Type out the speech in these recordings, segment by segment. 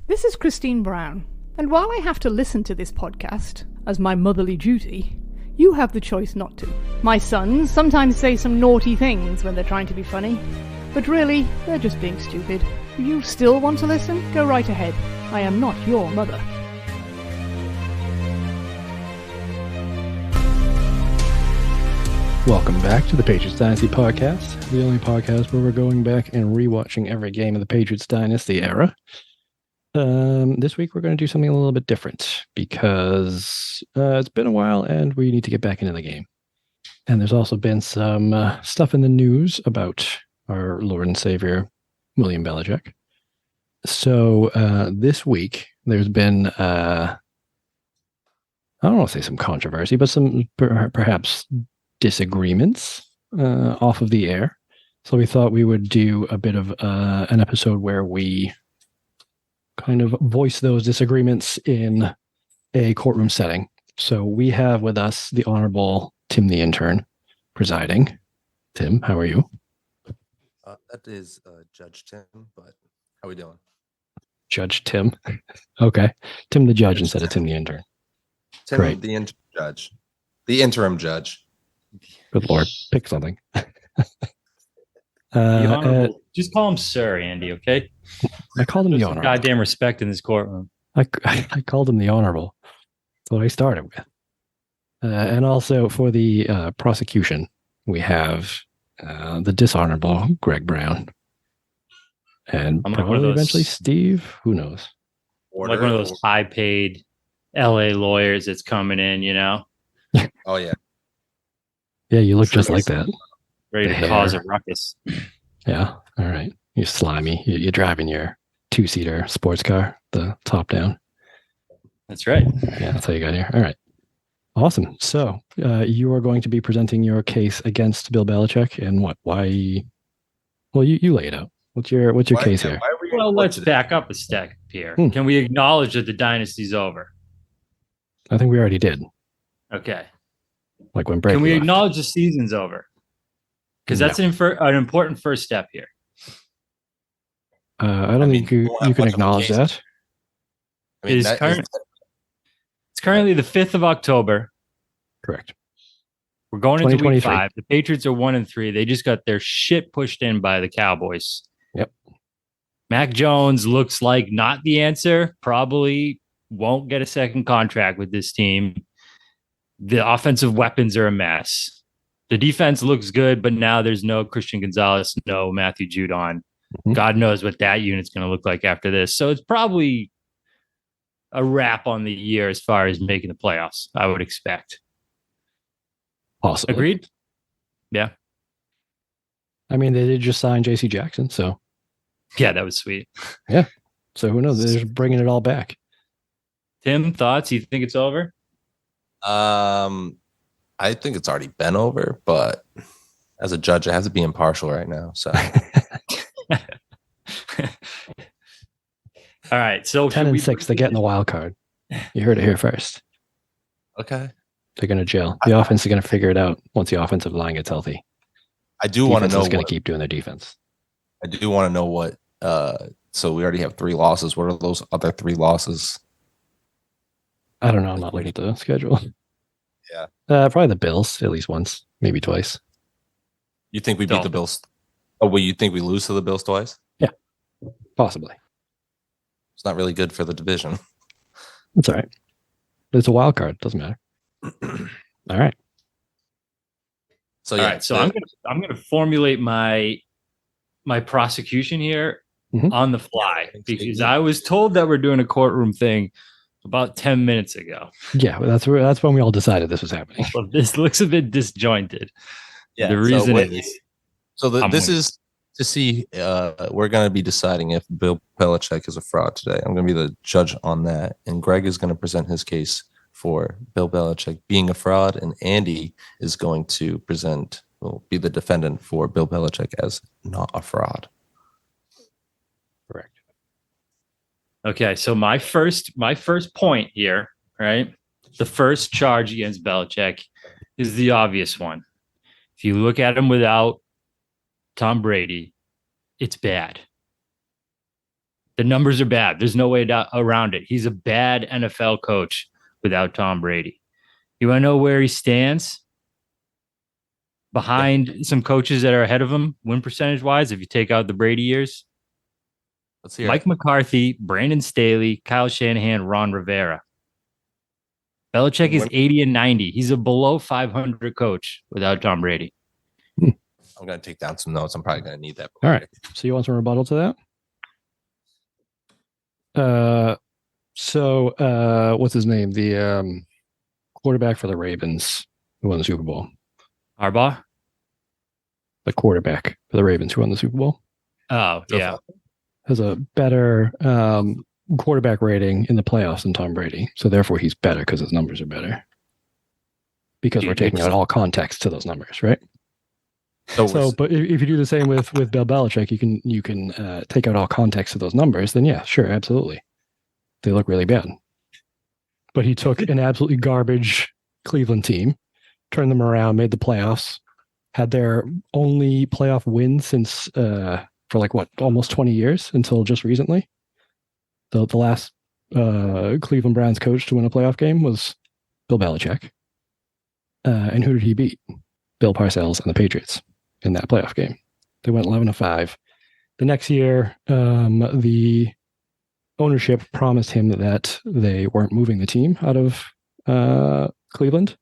This is Christine Brown, and while I have to listen to this podcast as my motherly duty, you have the choice not to. My sons sometimes say some naughty things when they're trying to be funny, but really, they're just being stupid. If you still want to listen, go right ahead. I am not your mother. Welcome back to the Patriots Dynasty Podcast, the only podcast where we're going back and rewatching every game of the Patriots Dynasty era. This week we're going to do something a little bit different because it's been a while and we need to get back into the game. And there's also been some stuff in the news about our Lord and Savior, William Bellichick. So this week there's been, I don't want to say some controversy, but some perhaps disagreements off of the air. So we thought we would do a bit of an episode where we kind of voice those disagreements in a courtroom setting. So we have with us the Honorable Tim the Intern presiding. Tim, how are you? That is Judge Tim, but how are we doing? Judge Tim. Okay. Tim the Judge instead of Tim the Intern. Tim Great. the interim judge. The interim judge. Good Lord. Pick something. Just call him Sir, Andy, okay? I called him the Some Honorable. goddamn respect in this courtroom. I called him the Honorable. That's what I started with. And also for the prosecution, we have the dishonorable Greg Brown. And I'm like probably one of those- eventually Steve. Who knows? Like one of those high-paid LA lawyers that's coming in, you know, Oh yeah. Yeah, you look Sure just like is. that. ready The to cause a hair. ruckus. Yeah. All right. You're slimy. You're driving your two-seater sports car, the top down. That's right. Yeah, that's how you got here. All right. Awesome. So you are going to be presenting your case against Bill Belichick and what? Why? Well, you lay it out. What's your case here? Well, let's back up a step here. Hmm. Can we acknowledge that the dynasty's over? I think we already did. Okay. Like when Brady Can we left. acknowledge the season's over? Because that's an important first step here. I don't think you can acknowledge that. I mean, Is that current- It's currently the 5th of October. Correct. We're going into week 2023. 5. The Patriots are 1-3. They just got their shit pushed in by the Cowboys. Yep. Mac Jones looks like not the answer. Probably won't get a second contract with this team. The offensive weapons are a mess. The defense looks good, but now there's no Christian Gonzalez, no Matthew Judon. Mhm. God knows what that unit's going to look like after this. So it's probably a wrap on the year as far as making the playoffs, I would expect. Possibly. Agreed? Yeah. I mean, they did just sign J.C. Jackson, so Yeah, that was sweet. who knows? They're just bringing it all back. Tim, thoughts? You think it's over? I think it's already been over, but as a judge, I have to be impartial right now. So All right. So 10 and 6, they're getting the wild card. You heard it here first. okay. They're going to jail. The offense is going to figure it out once the offensive line gets healthy. I do want to know Defense is going what to keep doing their defense. I do want to know what so we already have 3 losses. What are those other 3 losses? I don't know. I'm not looking at the schedule. Yeah. Probably the Bills at least once, maybe twice. You think we beat the Dolphins. Bills? Oh, well, you think we lose to the Bills twice? Possibly. It's not really good for the division. That's all right. It's a wild card. Doesn't matter. All right. So All yeah. right. So I'm gonna formulate my prosecution here Mhm. on the fly because I was told that we're doing a courtroom thing about 10 minutes ago. Yeah, well, that's when we all decided this was happening. Well, this looks a bit disjointed. Yeah, The reason is I'm this winning. is to see. We're going to be deciding if Bill Belichick is a fraud today. I'm going to be the judge on that, and Greg is going to present his case for Bill Belichick being a fraud, and Andy is going to be the defendant for Bill Belichick as not a fraud. Correct. Okay, so my first point here, right? The first charge against Belichick is the obvious one. If you look at him without Tom Brady, it's bad. The numbers are bad. There's no way around it. He's a bad NFL coach without Tom Brady. You want to know where he stands? Behind some coaches that are ahead of him, win percentage wise, if you take out the Brady years. Let's hear Mike it. McCarthy, Brandon Staley, Kyle Shanahan, Ron Rivera. Belichick is 80 and 90. He's a below 500 coach without Tom Brady. I'm going to take down some notes. I'm probably going to need that. All right. So you want some rebuttal to that? What's his name? The quarterback for the Ravens who won the Super Bowl. Harbaugh? The quarterback for the Ravens who won the Super Bowl. Oh, yeah. Has a better quarterback rating in the playoffs than Tom Brady. So therefore he's better because his numbers are better. Because we're taking out all context to those numbers, right? But if you do the same with Bill Belichick, you can take out all context to those numbers, then yeah, sure, absolutely. They look really bad. But he took an absolutely garbage Cleveland team, turned them around, made the playoffs, had their only playoff win since for almost 20 years until just recently. The last Cleveland Browns coach to win a playoff game was Bill Belichick. And who did he beat? Bill Parcells and the Patriots in that playoff game. They went 11-5. The next year, the ownership promised him that they weren't moving the team out of Cleveland,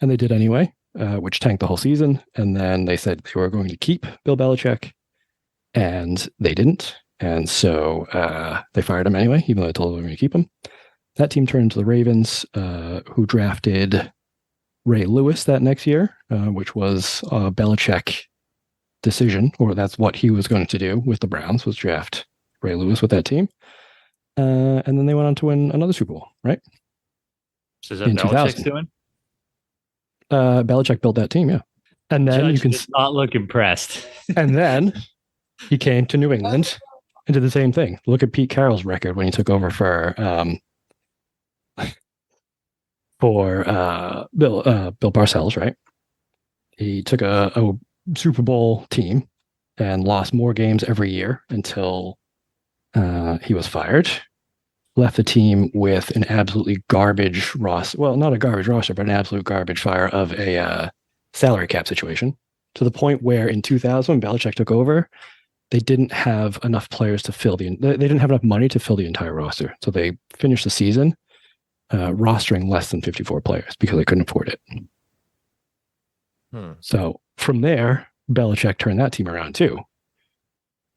and they did anyway, which tanked the whole season. And then they said they were going to keep Bill Belichick, and they didn't. And so they fired him anyway, even though they told them they were going to keep him. That team turned to the Ravens, who drafted Ray Lewis that next year, which was a Belichick decision, or that's what he was going to do with the Browns, was draft Ray Lewis with that team. And then they went on to win another Super Bowl, right? So is that Belichick's doing? Belichick built that team, yeah. And then Judge you can does not look impressed. And then he came to New England and did the same thing. Look at Pete Carroll's record when he took over for Bill Parcells, right? He took a Super Bowl team and lost more games every year until he was fired. Left the team with an absolutely garbage roster. Well, not a garbage roster, but an absolute garbage fire of a salary cap situation, to the point where in 2000, when Belichick took over, they didn't have enough players to fill they didn't have enough money to fill the entire roster. So they finished the season rostering less than 54 players because they couldn't afford it. So from there, Belichick turned that team around too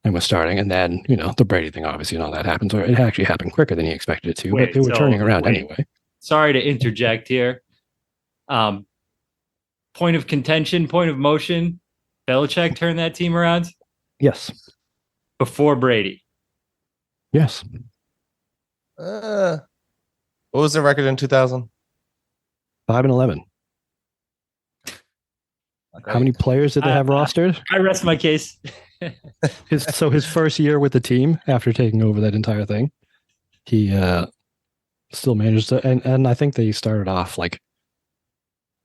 and was starting. And then, the Brady thing, obviously, and all that happened. So it actually happened quicker than he expected it to, but they were turning around anyway. Sorry to interject here. Point of contention, point of motion. Belichick turned that team around? Yes. Before Brady? Yes. What was the record in 2000? 5-11. How many players did they have rostered? I rest my case. His first year with the team, after taking over that entire thing, he still managed to, and I think they started off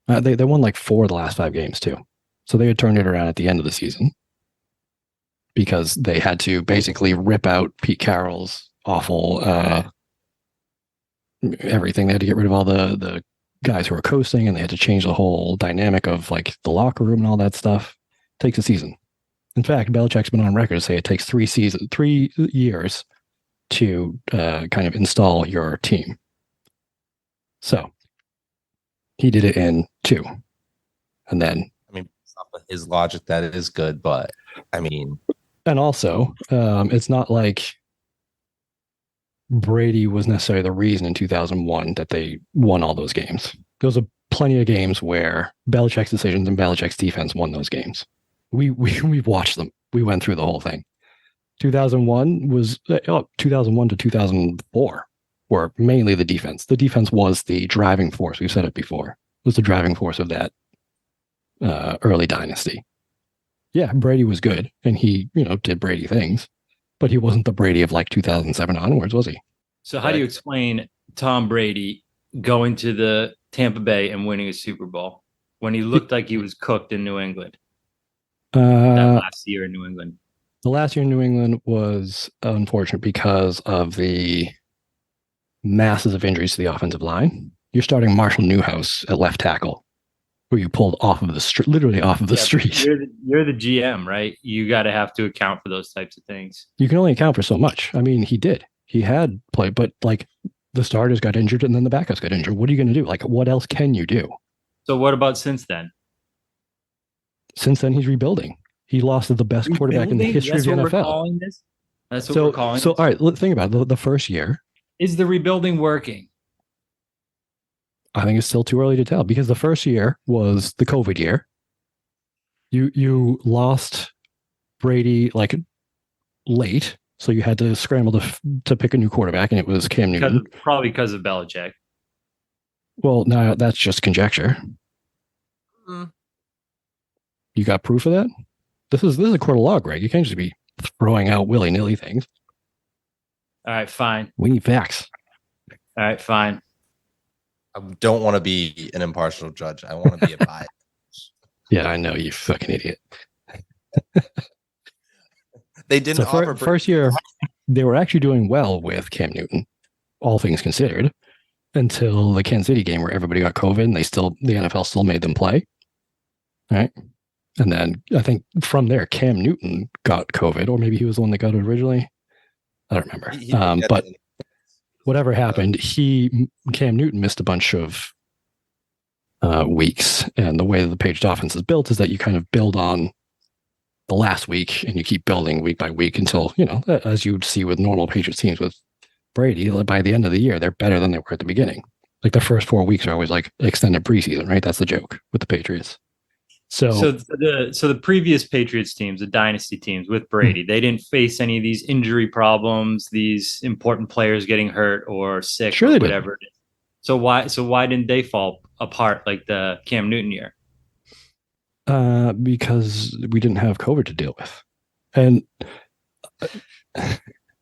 they won 4 of the last 5 games too. So they had turned it around at the end of the season because they had to basically rip out Pete Carroll's awful everything. They had to get rid of all the guys who were coasting, and they had to change the whole dynamic of the locker room and all that stuff. It takes a season. In fact, Belichick's been on record to say it takes 3 years to kind of install your team. So he did it in 2. And then, his logic, that is good, but and also, it's not like Brady was necessarily the reason in 2001 that they won all those games. There was plenty of games where Belichick's decisions and Belichick's defense won those games. We've watched them. We went through the whole thing. 2001 to 2004 were mainly the defense. The defense was the driving force. We've said it before. It was the driving force of that early dynasty. Yeah, Brady was good, and he did Brady things, but he wasn't the Brady of 2007 onwards, was he? So how do you explain Tom Brady going to the Tampa Bay and winning a Super Bowl when he looked like he was cooked in New England? That last year in New England. The last year in New England was unfortunate because of the masses of injuries to the offensive line. You're starting Marshall Newhouse at left tackle, who you pulled off of the street, literally off of the street. You're the GM, right? You got to have to account for those types of things. You can only account for so much. I mean, he did. He had played, but like the starters got injured and then the backups got injured. What are you going to do? Like, what else can you do? So what about since then? Since then, he's rebuilding. He lost to the best quarterback in the history of the NFL. That's what we're calling this? So, all right, think about it. The first year. Is the rebuilding working? I think it's still too early to tell because the first year was the COVID year. You lost Brady like late, so you had to scramble to pick a new quarterback, and it was Cam Newton. Probably because of Bellichick. Well, no, that's just conjecture. You got proof of that? This is a court of law, Greg. You can't just be throwing out willy-nilly things. All right, fine. We need facts. All right, fine. I don't want to be an impartial judge. I want to be a bias. Yeah, I know, you fucking idiot. They didn't offer first year, they were actually doing well with Cam Newton, all things considered, until the Kansas City game where everybody got COVID and the NFL still made them play. Right? And then I think from there, Cam Newton got COVID, or maybe he was the one that got it originally. I don't remember. But whatever happened, Cam Newton missed a bunch of weeks. And the way that the Patriots offense is built is that you kind of build on the last week and you keep building week by week until, as you would see with normal Patriots teams with Brady, by the end of the year, they're better than they were at the beginning. Like the first 4 weeks are always like extended preseason, right? That's the joke with the Patriots. So the previous Patriots teams, the dynasty teams with Brady, they didn't face any of these injury problems, these important players getting hurt or sick or whatever. So why didn't they fall apart like the Cam Newton year? Because we didn't have COVID to deal with. And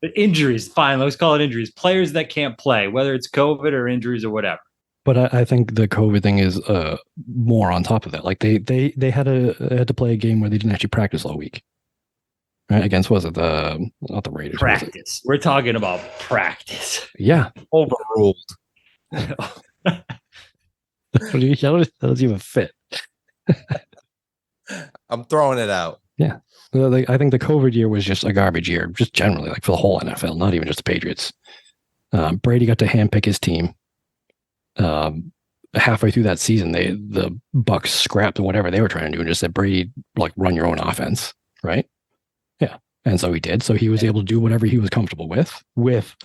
the injuries, fine, let's call it injuries. Players that can't play, whether it's COVID or injuries or whatever. But I think the COVID thing is more on top of that. Like they had to play a game where they didn't actually practice all week. Right? Against not the Raiders. Practice. We're talking about practice. Yeah. Overruled. That doesn't even fit. I'm throwing it out. Yeah. I think the COVID year was just a garbage year, just generally, like for the whole NFL, not even just the Patriots. Brady got to handpick his team. Halfway through that season, the Bucs scrapped whatever they were trying to do and just said, Brady, like, run your own offense, right? Yeah. And so he did. So he was able to do whatever he was comfortable with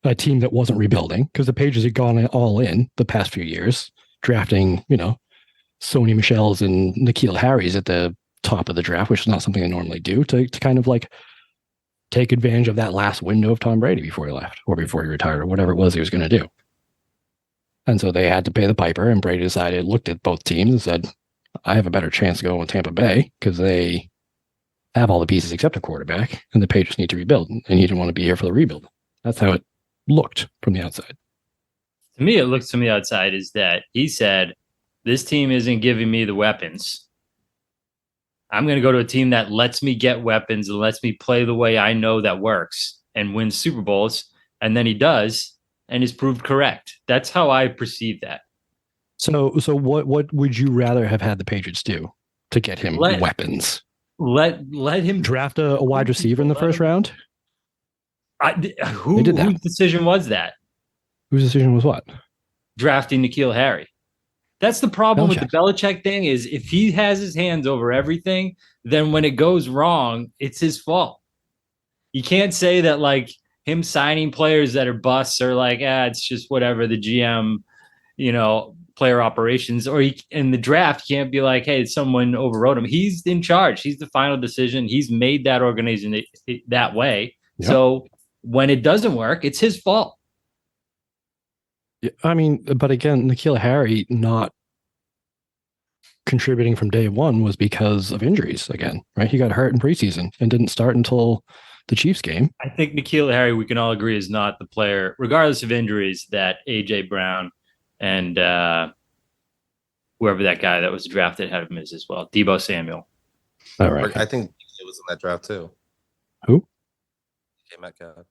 a team that wasn't rebuilding, because the Patriots had gone all in the past few years, drafting, Sony Michel's and N'Keal Harry's at the top of the draft, which is not something they normally do, to kind of like take advantage of that last window of Tom Brady before he left or before he retired or whatever it was he was going to do. And so they had to pay the piper, and Brady looked at both teams and said, I have a better chance going with Tampa Bay because they have all the pieces except a quarterback, and the Patriots need to rebuild, and he didn't want to be here for the rebuild. That's how it looked from the outside. To me, it looks from the outside is that he said, this team isn't giving me the weapons. I'm going to go to a team that lets me get weapons and lets me play the way I know that works and win Super Bowls. And then he does, and is proved correct. That's how I perceive that. So what would you rather have had the Patriots do to get him weapons? Let him draft a wide receiver in the first round? Whose decision was that? Whose decision was what? Drafting N'Keal Harry. That's the problem with the Bellichick thing, is if he has his hands over everything, then when it goes wrong, it's his fault. You can't say that like him signing players that are busts or like, it's just whatever, the GM, player operations, or in the draft, you can't be like, hey, someone overrode him. He's in charge. He's the final decision. He's made that organization that way. Yep. So when it doesn't work, it's his fault. I mean, but again, N'Keal Harry not contributing from day one was because of injuries again, right? He got hurt in preseason and didn't start until the Chiefs game. I think N'Keal Harry, we can all agree, is not the player, regardless of injuries, that A.J. Brown and whoever that guy that was drafted ahead of him is as well. Debo Samuel. All right. I think it was in that draft too. Who? Okay, Metcalf.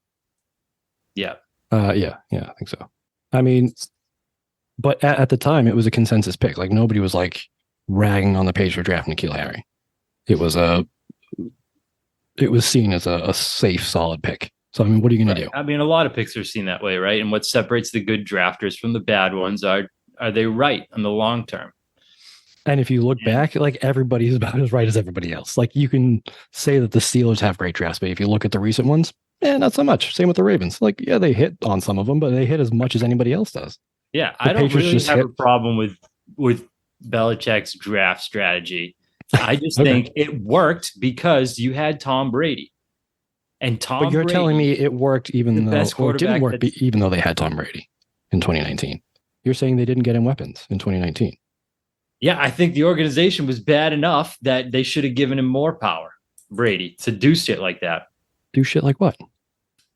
Yeah. Yeah, I think so. I mean, but at the time, it was a consensus pick. Like nobody was like ragging on the page for drafting N'Keal Harry. It was seen as a safe, solid pick. So I mean, what are you going to do? I mean, a lot of picks are seen that way, right? And what separates the good drafters from the bad ones are they right in the long term? And if you look back, like everybody's about as right as everybody else. Like you can say that the Steelers have great drafts, but if you look at the recent ones, not so much. Same with the Ravens. Like, yeah, they hit on some of them, but they hit as much as anybody else does. Yeah, I don't really have a problem with Belichick's draft strategy. I just think it worked because you had Tom Brady. And Tom But you're Brady, telling me it worked even though it didn't work even though they had Tom Brady in 2019. You're saying they didn't get him weapons in 2019. Yeah, I think the organization was bad enough that they should have given him more power, Brady, to do shit like that. Do shit like what?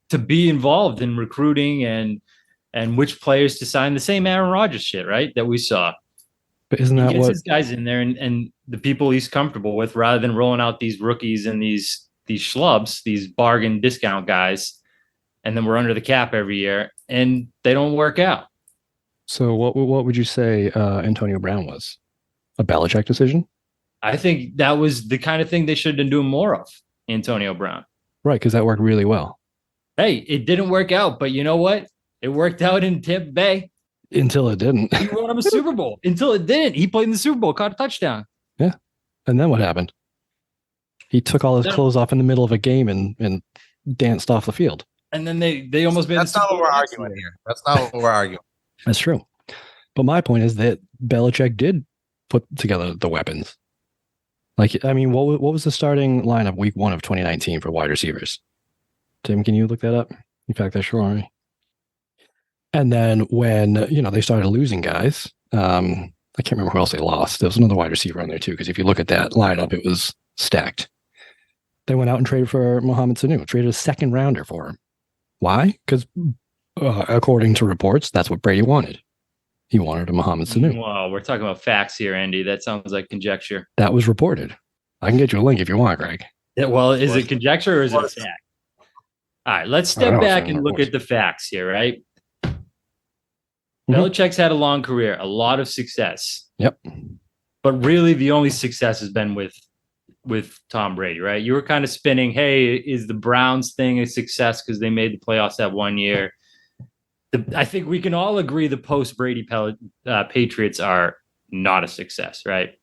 To be involved in recruiting and which players to sign, the same Aaron Rodgers shit, right? That we saw. But isn't that he gets what his guys in there and the people he's comfortable with, rather than rolling out these rookies and these schlubs, these bargain discount guys, and then we're under the cap every year and they don't work out. So what would you say Antonio Brown was? A Bellichick decision? I think that was the kind of thing they should have been doing more of, Antonio Brown. Right, because that worked really well. Hey, it didn't work out, but you know what? It worked out in Tampa Bay. Until it didn't. He won him a Super Bowl. Until it didn't. He played in the Super Bowl, caught a touchdown. Yeah. And then what happened? He took all his clothes off in the middle of a game and danced off the field. And then they almost made That's not what we're arguing here. That's not what we're arguing. That's true. But my point is that Belichick did put together the weapons. Like, I mean, what was the starting lineup week 1 of 2019 for wide receivers? Tim, can you look that up? In fact, that's sure. And then when, they started losing guys, I can't remember who else they lost. There was another wide receiver on there too, because if you look at that lineup, it was stacked. They went out and traded for Mohamed Sanu, traded a second rounder for him. Why? Because according to reports, that's what Brady wanted. He wanted a Mohamed Sanu. Wow, we're talking about facts here, Andy. That sounds like conjecture. That was reported. I can get you a link if you want, Greg. Yeah, well, is it conjecture or is it a fact? All right, let's step back and look at the facts here, right? Belichick's had a long career, a lot of success. Yep. But really, the only success has been with Tom Brady, right? You were kind of spinning, hey, is the Browns thing a success because they made the playoffs that one year? I think we can all agree the post-Brady Patriots are not a success, right?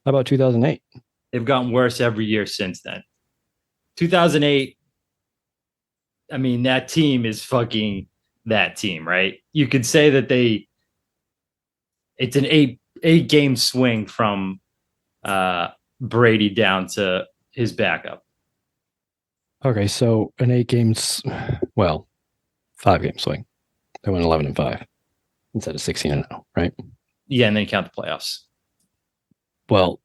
How about 2008? They've gotten worse every year since then. 2008, I mean, that team is fucking that team, right? You could say that it's an eight game swing from Brady down to his backup. Okay, so an 5 game swing. They went 11-5 instead of 16-0, right? Yeah, and then you count the playoffs. Well,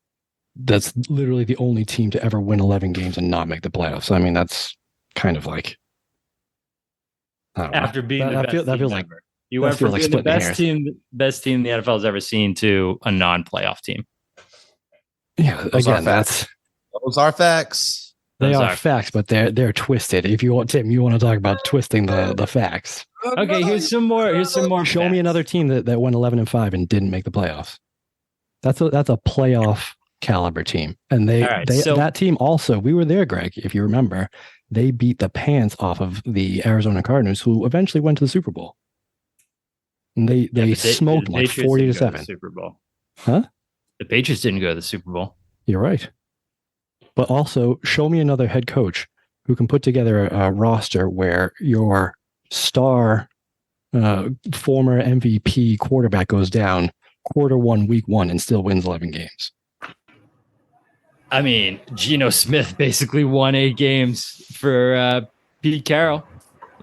that's literally the only team to ever win 11 games and not make the playoffs. I mean, that's kind of like after being the best that feels team like ever. You went from like being the best team the NFL has ever seen to a non-playoff team. Yeah, those are facts. They are facts, but they're twisted. If you want, Tim, you want to talk about twisting the facts. Okay, here's some more. Show me another team that went 11-5 and didn't make the playoffs. That's a playoff caliber team, and that team also. We were there, Greg, if you remember. They beat the pants off of the Arizona Cardinals, who eventually went to the Super Bowl. And they smoked them like 40-7. Super Bowl, huh? The Patriots didn't go to the Super Bowl. You're right. But also, show me another head coach who can put together a roster where your star former MVP quarterback goes down quarter 1, week 1, and still wins 11 games. I mean, Geno Smith basically won 8 games for Pete Carroll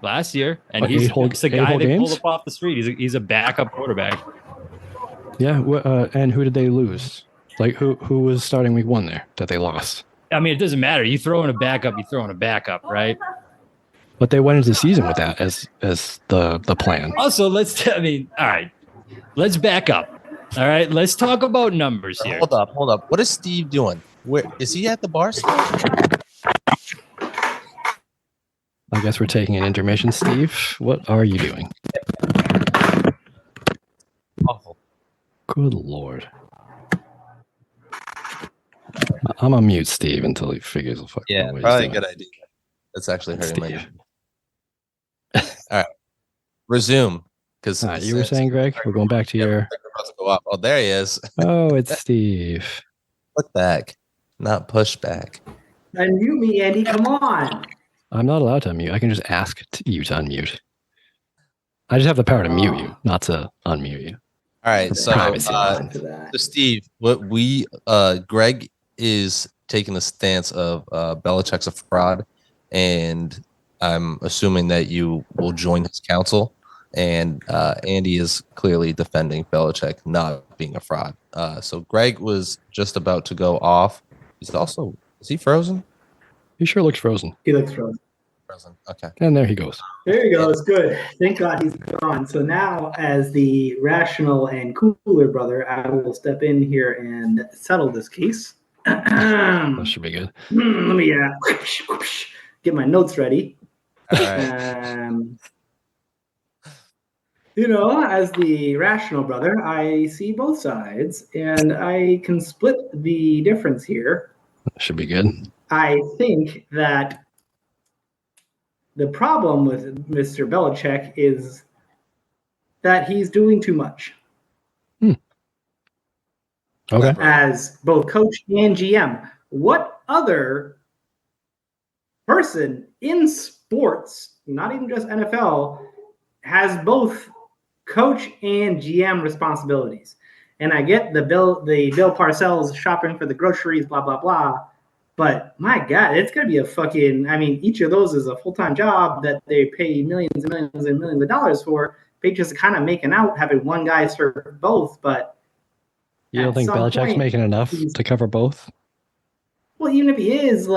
last year, and he's the guy they pulled up off the street. He's a backup quarterback. Yeah, and who did they lose? Like who was starting week 1 there that they lost? I mean, it doesn't matter. You throw in a backup, right? But they went into the season with that as the plan. Also, all right, let's back up. All right, let's talk about numbers here. Hold up. What is Steve doing? Where is he at the bar? I guess we're taking an intermission. Steve, what are you doing? Awful. Good Lord. I'm on mute, Steve, until he figures the fuck out Yeah, what he's probably a doing. good idea. That's actually hurting my Steve. All right. Resume. Because You were saying, Greg? We're going back to your... about to go up. Oh, there he is. Oh, it's Steve. Put back, not push back. Unmute me, Andy. Come on. I'm not allowed to unmute. I can just ask you to unmute. I just have the power to mute you, not to unmute you. All right, For so privacy reasons. so Steve, what we Greg is taking the stance of Belichick's a fraud, and I'm assuming that you will join his counsel. And Andy is clearly defending Belichick not being a fraud. So Greg was just about to go off. Is he frozen? He sure looks frozen. He looks frozen. Frozen. Okay. And there he goes. There he goes. Good. Thank God he's gone. So now, as the rational and cooler brother, I will step in here and settle this case. That should be good. Let me get my notes ready. All right. As the rational brother, I see both sides, and I can split the difference here. That should be good. I think that the problem with Mr. Bellichick is that he's doing too much. Okay. As both coach and GM. What other person in sports, not even just NFL, has both coach and GM responsibilities? And I get the Bill Parcells shopping for the groceries, blah, blah, blah. But my God, it's going to be each of those is a full-time job that they pay millions and millions and millions of dollars for. Patriots are kind of making out having one guy serve both, but you don't think Belichick's making enough to cover both? Well, even if he is,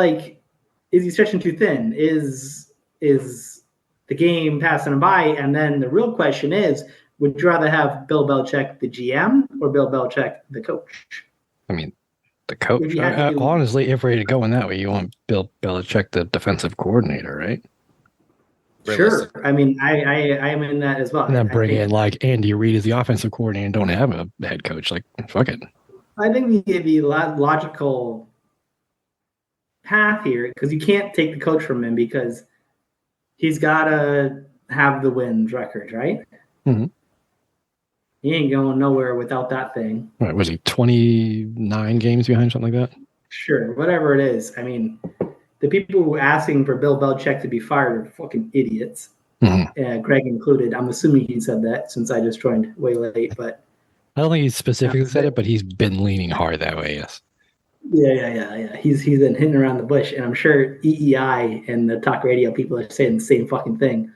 is he stretching too thin? Is the game passing him by? And then the real question is, would you rather have Bill Belichick, the GM, or Bill Belichick, the coach? I mean, the coach. Honestly, if we're going that way, you want Bill Belichick, the defensive coordinator, right? Sure. I mean, I am in that as well. And then bring in Andy Reid as the offensive coordinator and don't have a head coach. Fuck it. I think the logical path here, because you can't take the coach from him because he's got to have the wins record, right? Mm-hmm. He ain't going nowhere without that thing. Right, was he 29 games behind, something like that? Sure, whatever it is. I mean, the people who are asking for Bill Belichick to be fired are fucking idiots. Mm-hmm. Greg included. I'm assuming he said that since I just joined way late. But I don't think he specifically said it, but he's been leaning hard that way, yes. Yeah. He's been hitting around the bush, and I'm sure EEI and the talk radio people are saying the same fucking thing.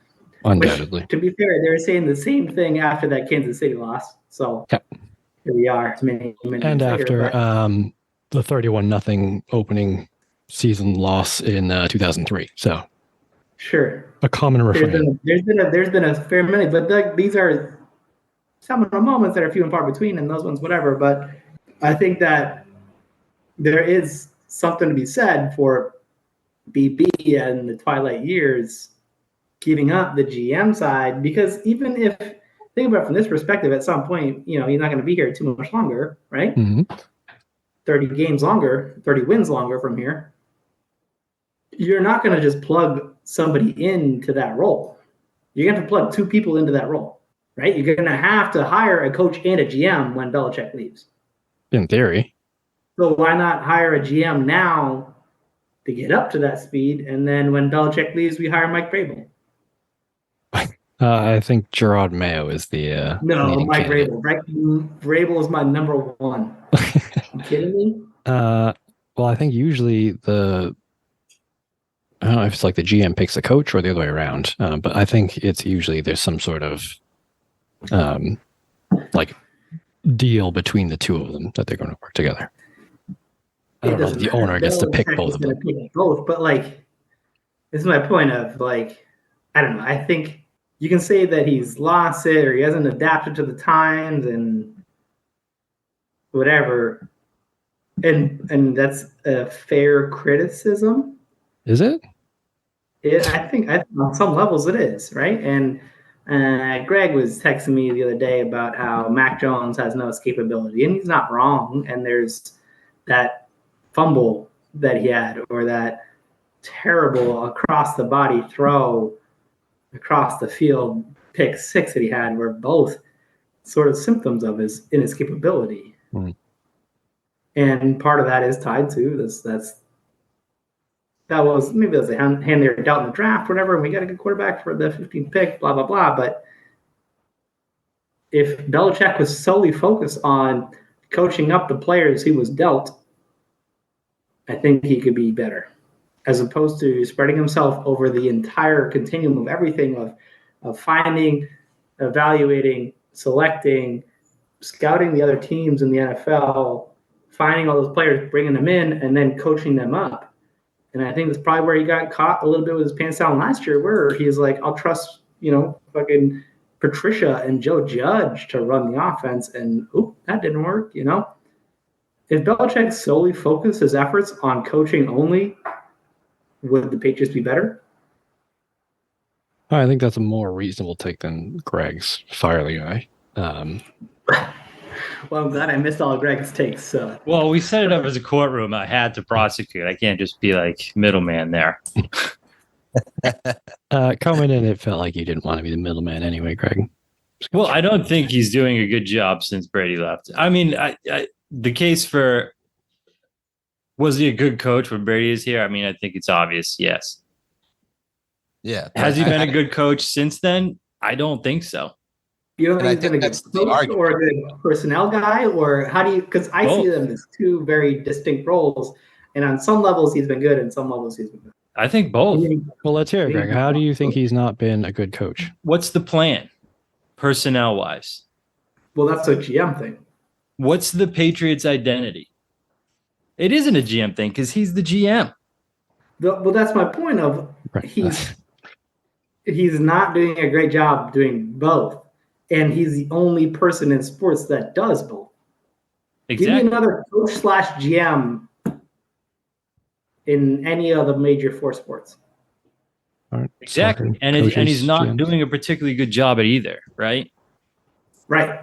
Undoubtedly. Which, to be fair, they were saying the same thing after that Kansas City loss. So Here we are. Many and after the 31-0 opening season loss in 2003. So sure, a common refrain. There's been a fair many, but these are some of the moments that are few and far between, and those ones, whatever. But I think that there is something to be said for BB and the twilight years giving up the GM side, because even if, think about it from this perspective, at some point, he's not going to be here too much longer, right? Mm-hmm. 30 games longer, 30 wins longer from here. You're not going to just plug somebody into that role. You're going to have to plug two people into that role, right? You're going to have to hire a coach and a GM when Belichick leaves. In theory. So why not hire a GM now to get up to that speed, and then when Belichick leaves, we hire Mike Vrabel? I think Gerard Mayo is the no, Mike Vrabel. Vrabel is my number one. You kidding me? Well, I think usually I don't know if it's the GM picks the coach or the other way around, but I think it's usually there's some sort of deal between the two of them that they're going to work together. I don't know if the owner gets to pick both of them. Both, but this is my point of I don't know. I think you can say that he's lost it or he hasn't adapted to the times and whatever. And that's a fair criticism. Is it? I think on some levels it is, right? And Greg was texting me the other day about how Mac Jones has no escapability, and he's not wrong. And there's that fumble that he had, or that terrible across the body throw across the field pick six that he had, were both sort of symptoms of his inescapability. Mm. And part of that is tied to this. That was maybe a hand they were dealt in the draft, whatever. And we got a good quarterback for the 15th pick, blah blah blah. But if Belichick was solely focused on coaching up the players he was dealt, I think he could be better, as opposed to spreading himself over the entire continuum of everything of finding, evaluating, selecting, scouting the other teams in the NFL, finding all those players, bringing them in, and then coaching them up. And I think that's probably where he got caught a little bit with his pants down last year, where he's like, I'll trust, fucking Patricia and Joe Judge to run the offense. And, that didn't work, If Belichick solely focused his efforts on coaching only, would the Patriots be better? I think that's a more reasonable take than Greg's. Fire the guy. Well, I'm glad I missed all of Greg's takes. So. Well, we set it up as a courtroom. I had to prosecute. I can't just be like middleman there. Coming in, it felt like you didn't want to be the middleman anyway, Greg. Well, I don't think he's doing a good job since Brady left. I mean, the case for was he a good coach when Brady is here? I mean, I think it's obvious, yes. Yeah. Has he been a good coach since then? I don't think so. You don't think he's been a good coach or a good personnel guy? Or how do you – because I see them as two very distinct roles. And on some levels, he's been good. And some levels, he's been good. I think both. Well, let's hear it, Greg. How do you think he's not been a good coach? What's the plan, personnel-wise? Well, that's a GM thing. What's the Patriots' identity? It isn't a GM thing because he's the GM. Well, that's my point of he's not doing a great job doing both. And he's the only person in sports that does both. Exactly. Give me another coach / GM in any of the major four sports. Exactly. And he's not doing a particularly good job at either, right? Right.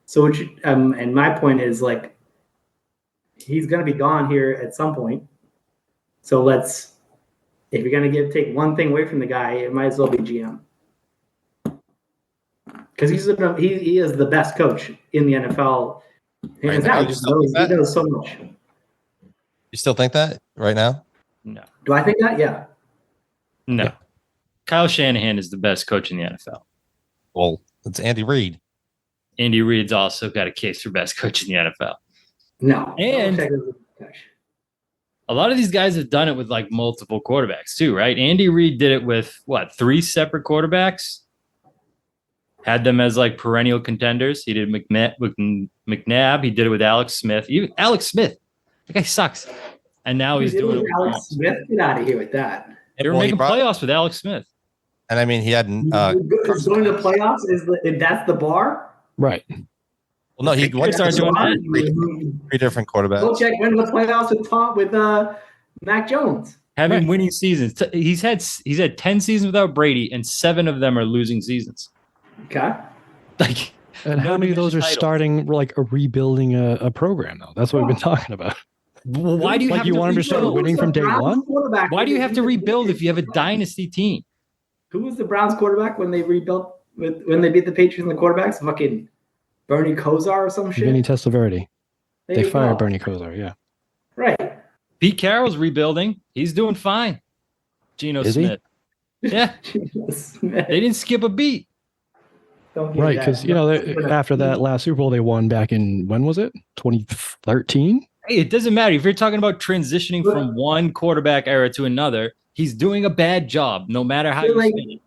So, and my point is, like, he's going to be gone here at some point. So if you're going to take one thing away from the guy, it might as well be GM. Because he is the best coach in the NFL. Hands out. He knows so much. You still think that right now? No. Do I think that? Yeah. No. Yeah. Kyle Shanahan is the best coach in the NFL. Well, it's Andy Reid. Andy Reid's also got a case for best coach in the NFL. No. And a lot of these guys have done it with like multiple quarterbacks too, right? Andy Reid did it with 3 separate quarterbacks? Had them as like perennial contenders. He did McNabb. He did it with Alex Smith. Even Alex Smith. That guy sucks. And now he's doing it with Alex Smith. Get out of here with that. They were making playoffs with Alex Smith. And I mean, he had going to playoffs that's the bar? Right. Well, no, he went started doing that. 3 different quarterbacks. Belichick went to the playoffs with Mac Jones. Having winning seasons. He's had 10 seasons without Brady, and 7 of them are losing seasons. Okay. Like, and how many of those are starting like rebuilding a program though? That's what we've been talking about. Why do you have you to want him to start winning from day one? Why do you have to rebuild if you have a dynasty team? Who was the Browns quarterback when they rebuilt when they beat the Patriots and the quarterbacks? Fucking Bernie Kosar or some shit. Vinny Testaverde. They fired Bernie Kosar. Yeah. Right. Pete Carroll's rebuilding. He's doing fine. Geno Smith. Yeah. They didn't skip a beat. Right, because after that last Super Bowl they won back in when was it? 2013. Hey, it doesn't matter if you're talking about transitioning from one quarterback era to another. He's doing a bad job, no matter how you spin it.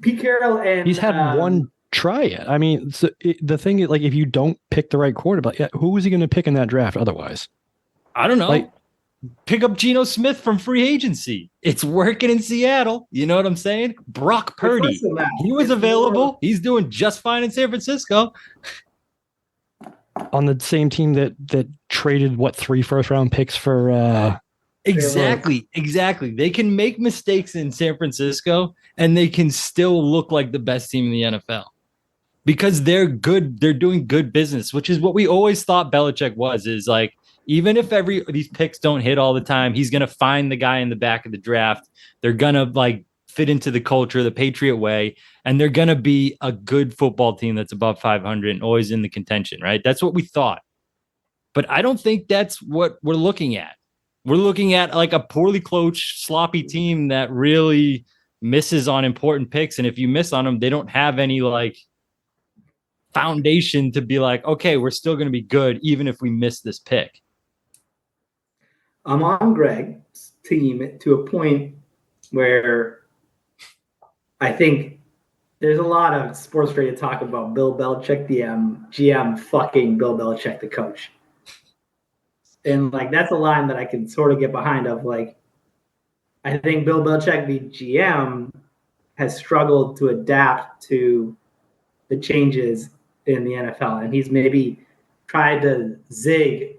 Pete Carroll and he's had one try it. I mean, the thing is, like, if you don't pick the right quarterback, who is he going to pick in that draft otherwise? I don't know. Pick up Geno Smith from free agency. It's working in Seattle. You know what I'm saying? Brock Purdy. He was available. He's doing just fine in San Francisco. On the same team that traded 3 first-round picks for Exactly. They can make mistakes in San Francisco and they can still look like the best team in the NFL because they're good. They're doing good business, which is what we always thought Belichick was, is like, even if these picks don't hit all the time, he's going to find the guy in the back of the draft. They're going to like fit into the culture, the Patriot way, and they're going to be a good football team that's above 500 and always in the contention, right? That's what we thought. But I don't think that's what we're looking at. We're looking at like a poorly coached, sloppy team that really misses on important picks. And if you miss on them, they don't have any like foundation to be like, okay, we're still going to be good even if we miss this pick. I'm on Greg's team to a point where I think there's a lot of sports radio talk about Bill Belichick, the GM, fucking Bill Belichick, the coach. And like that's a line that I can sort of get behind of like, I think Bill Belichick, the GM, has struggled to adapt to the changes in the NFL. And he's maybe tried to zig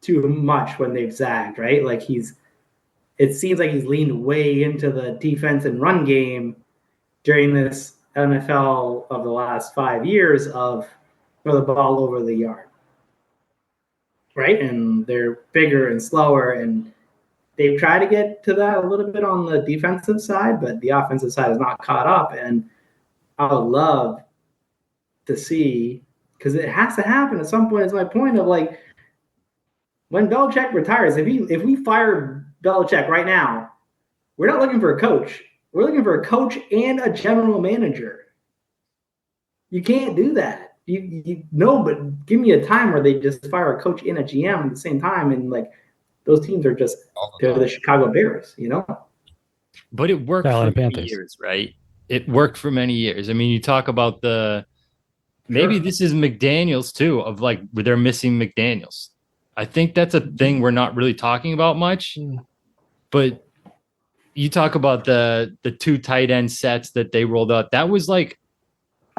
too much when they've zagged, right? Like it seems like he's leaned way into the defense and run game during this NFL of the last 5 years of throw the ball over the yard. Right? And they're bigger and slower, and they've tried to get to that a little bit on the defensive side, but the offensive side has not caught up. And I would love to see, because it has to happen at some point, is my point of like, when Belichick retires, if we fire Belichick right now, we're not looking for a coach. We're looking for a coach and a general manager. You can't do that. You know, but give me a time where they just fire a coach and a GM at the same time, and like those teams are just they're the Chicago Bears, you know. But it worked for many years, right? It worked for many years. I mean, you talk about maybe this is McDaniels too, of like where they're missing McDaniels. I think that's a thing we're not really talking about much. But you talk about the 2 tight end sets that they rolled out. That was like,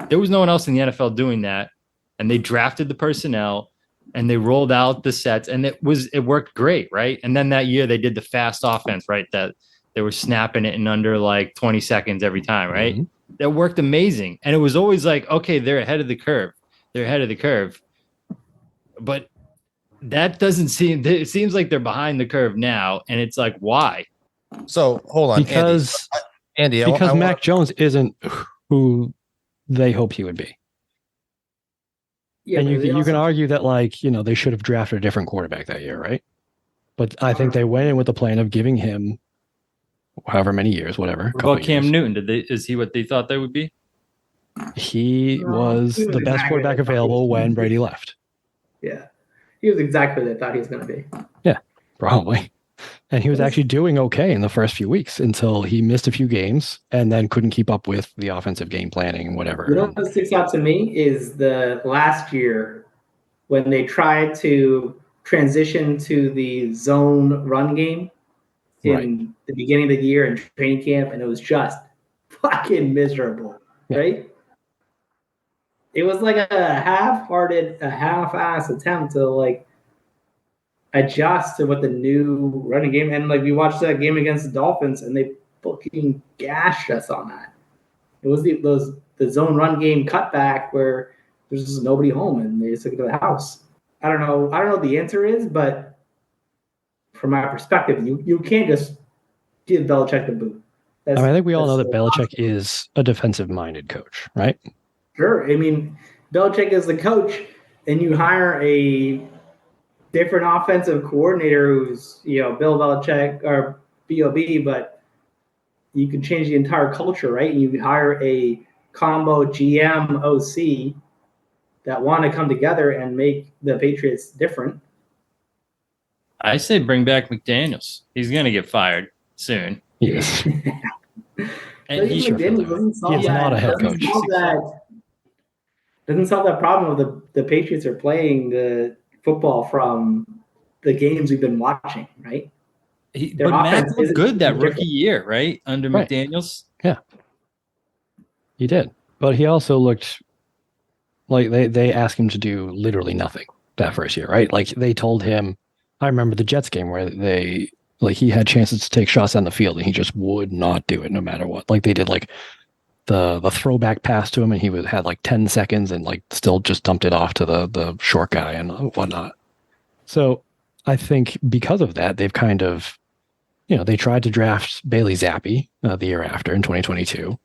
there was no one else in the NFL doing that. And they drafted the personnel and they rolled out the sets, and it worked great, right? And then that year they did the fast offense, right? That they were snapping it in under like 20 seconds every time, right? Mm-hmm. That worked amazing. And it was always like, okay, they're ahead of the curve. But that doesn't seem, it seems like they're behind the curve now. And it's like, why? So hold on. Because Andy, Mac Jones isn't who they hope he would be. Yeah, and you can argue that, like, you know, they should have drafted a different quarterback that year, right? But I think they went in with the plan of giving him however many years, whatever. What about Cam Newton? Is he what they thought they would be? He was the best quarterback available when Brady left. Yeah. He was exactly what they thought he was going to be. Yeah, probably. And he was actually doing okay in the first few weeks until he missed a few games and then couldn't keep up with the offensive game planning and whatever. You know what sticks out to me is the last year when they tried to transition to the zone run game in the beginning of the year in training camp, and it was just fucking miserable, right? It was like a half-ass attempt to like adjust to what the new running game, and like we watched that game against the Dolphins and they fucking gashed us on that. It was the zone run game cutback where there's just nobody home and they just took it to the house. I don't know what the answer is, but from my perspective, you can't just give Belichick the boot. I think we all know that Bellichick is a defensive-minded coach, right? Sure. I mean, Belichick is the coach, and you hire a different offensive coordinator who's, you know, Bill Belichick or B.O.B., but you can change the entire culture, right? And you hire a combo GM OC that want to come together and make the Patriots different. I say bring back McDaniels. He's going to get fired soon. Yes. And he's not a head coach. Doesn't solve that problem of the Patriots are playing the football from the games we've been watching, right? But Mac looked good that rookie year, right? Under McDaniels. Yeah. He did. But he also looked like they asked him to do literally nothing that first year, right? Like they told him, I remember the Jets game where they Like he had chances to take shots on the field and he just would not do it no matter what. Like they did like the throwback pass to him and he had like 10 seconds and like still just dumped it off to the short guy and whatnot. So I think because of that, they've kind of, they tried to draft Bailey Zappi the year after in 2022.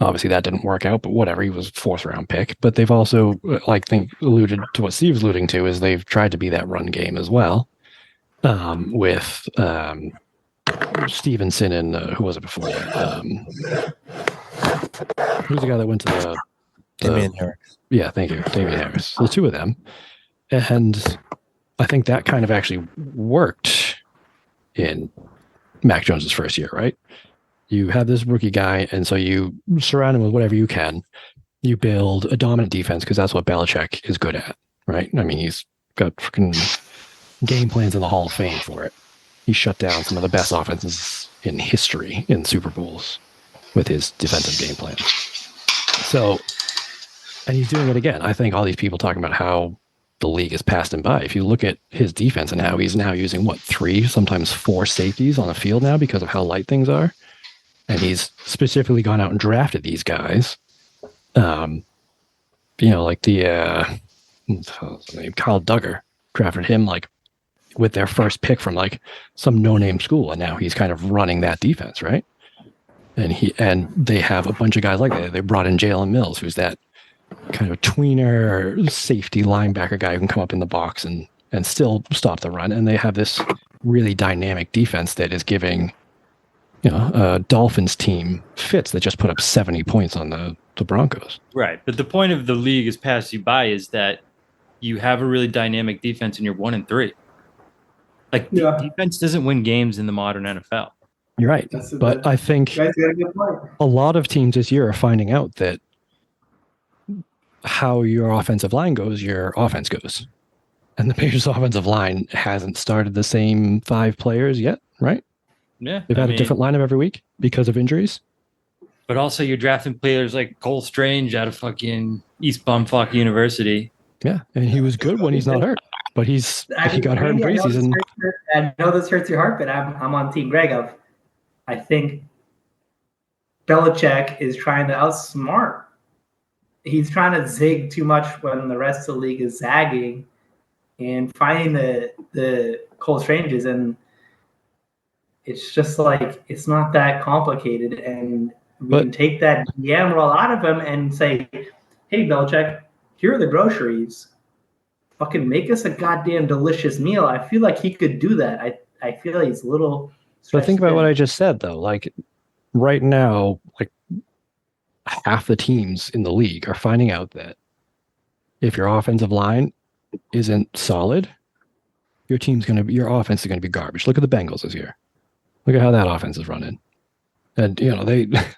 Obviously that didn't work out, but whatever. He was 4th round pick. But they've also, alluded to what Steve's alluding to, is they've tried to be that run game as well. With Stevenson and who was it before that? Who's the guy that went to the Damian Harris. Yeah, thank you, Damian Harris. The two of them, and I think that kind of actually worked in Mac Jones's first year, right? You have this rookie guy, and so you surround him with whatever you can. You build a dominant defense because that's what Bellichick is good at, right? I mean, he's got freaking game plans in the Hall of Fame for it. He shut down some of the best offenses in history in Super Bowls with his defensive game plan. So, and he's doing it again. I think all these people talking about how the league has passed him by. If you look at his defense and how he's now using 3, sometimes 4 safeties on the field now because of how light things are. And he's specifically gone out and drafted these guys. Like the Kyle Duggar drafted him like with their first pick from like some no-name school, and now he's kind of running that defense, right? And they have a bunch of guys like that. They brought in Jalen Mills, who's that kind of tweener safety linebacker guy who can come up in the box and still stop the run. And they have this really dynamic defense that is giving Dolphins team fits that just put up 70 points on the Broncos. Right. But the point of the league is pass you by is that you have a really dynamic defense and you're 1-3. Like defense doesn't win games in the modern NFL. You're right. But I think a lot of teams this year are finding out that how your offensive line goes, your offense goes. And the Patriots offensive line hasn't started the same 5 players yet, right? Yeah. They've had a different lineup every week because of injuries. But also you're drafting players like Cole Strange out of fucking East Bumfuck University. Yeah, and he was good when he's not hurt. But he got hurt in preseason. I know this hurts your heart, but I'm on Team Greg. I think Bellichick is trying to outsmart. He's trying to zig too much when the rest of the league is zagging, and finding the Cole Stranges, and it's just like it's not that complicated, and we can take that DM roll out of him and say, "Hey, Bellichick, here are the groceries. Fucking make us a goddamn delicious meal." I feel like he could do that. I feel he's a little. But think about what I just said, though. Like right now, like half the teams in the league are finding out that if your offensive line isn't solid, your offense is going to be garbage. Look at the Bengals this year. Look at how that offense is running. And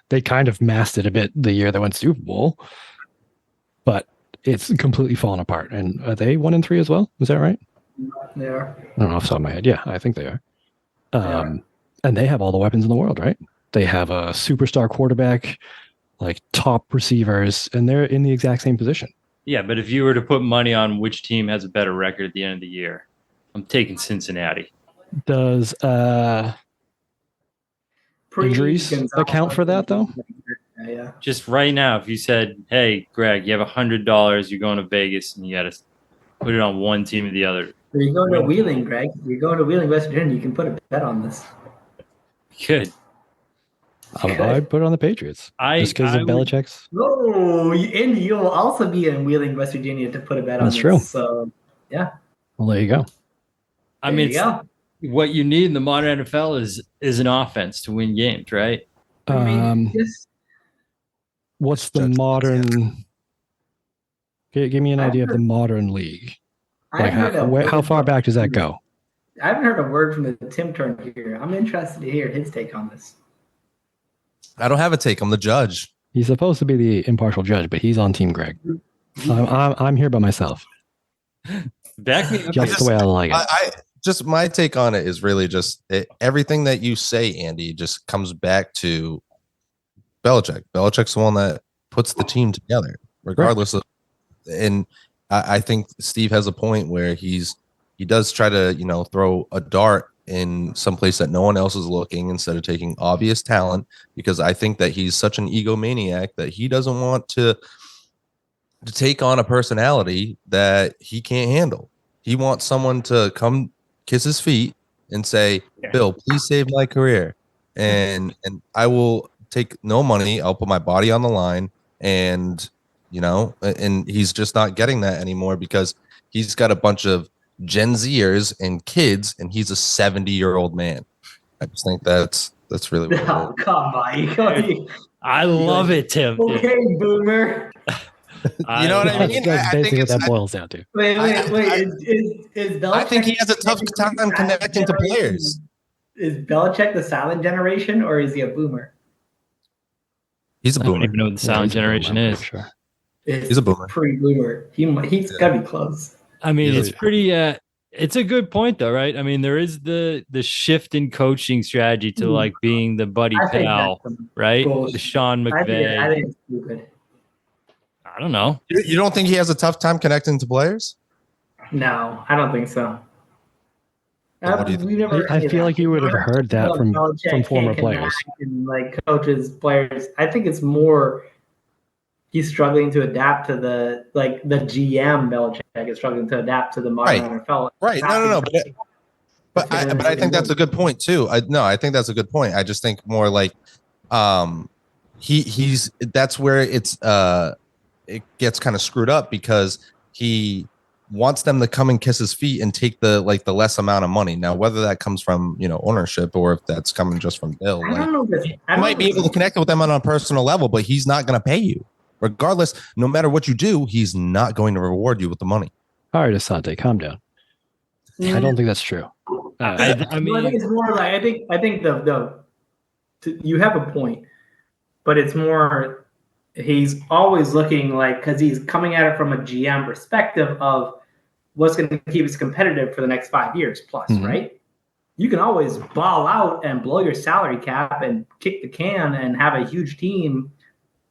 they kind of masked it a bit the year they went Super Bowl, but it's completely fallen apart. And are they 1-3 as well? Is that right? They are. I don't know off the top of my head. Yeah, I think they are. And they have all the weapons in the world, right? They have a superstar quarterback, like top receivers, and they're in the exact same position. Yeah, but if you were to put money on which team has a better record at the end of the year, I'm taking Cincinnati. Does injuries account for that, though? Yeah. Just right now, if you said, "Hey, Greg, you have $100, you're going to Vegas, and you got to put it on one team or the other." You're going to Wheeling, Greg. You're going to Wheeling, West Virginia. You can put a bet on this. Good. I'd put it on the Patriots. Just because of Belichick's. Oh, and you'll also be in Wheeling, West Virginia to put a bet on this. That's true. So, yeah. Well, there you go. I mean, what you need in the modern NFL is an offense to win games, right? What's the modern? Give me an idea of the modern league. Like how far back does that go? I haven't heard a word from the Tim Turner here. I'm interested to hear his take on this. I don't have a take. I'm the judge. He's supposed to be the impartial judge, but he's on Team Greg. I'm here by myself. Back me up. Just the way I like it. Just my take on it is really just everything that you say, Andy, just comes back to Bellichick. Belichick's the one that puts the team together, regardless of. And I think Steve has a point where he's he does try to, throw a dart in some place that no one else is looking instead of taking obvious talent, because I think that he's such an egomaniac that he doesn't want to take on a personality that he can't handle. He wants someone to come kiss his feet and say, Bill, please save my career. And I will take no money. I'll put my body on the line. And, and he's just not getting that anymore because he's got a bunch of Gen Zers and kids, and he's a 70-year-old man. I just think that's really what Oh, come on. I love it, Tim. Okay, boomer. You know what I mean? That's basically what that boils down to. Wait. Is Belichick? I think he has a tough time connecting to players. Is Belichick the silent generation, or is he a boomer? He's a I don't boomer. even know what the silent generation is. Sure. He's a boomer. Pre-boomer. He's got to be close. I mean, it's pretty. It's a good point, though, right? I mean, there is the shift in coaching strategy to like being the buddy pal, right? The Sean McVay. I think it's stupid. I don't know. You don't think he has a tough time connecting to players? No, I don't think so. What do you think? I feel like you would have heard that from former players. And like coaches, players. I think it's more he's struggling to adapt to the GM Belichick is struggling to adapt to the modern NFL. Right. No. But I think that's a good point too. I think that's a good point. I just think more like he's that's where it gets kind of screwed up because he wants them to come and kiss his feet and take the less amount of money. Now, whether that comes from, ownership or if that's coming just from Bill, I don't know. You might be able to connect with them on a personal level, but he's not going to pay you. Regardless, no matter what you do, he's not going to reward you with the money. All right, Asante, calm down. I don't think that's true. I mean, I think it's more like I think you have a point, but it's more he's always looking like because he's coming at it from a GM perspective of what's going to keep us competitive for the next 5 years plus, right? You can always ball out and blow your salary cap and kick the can and have a huge team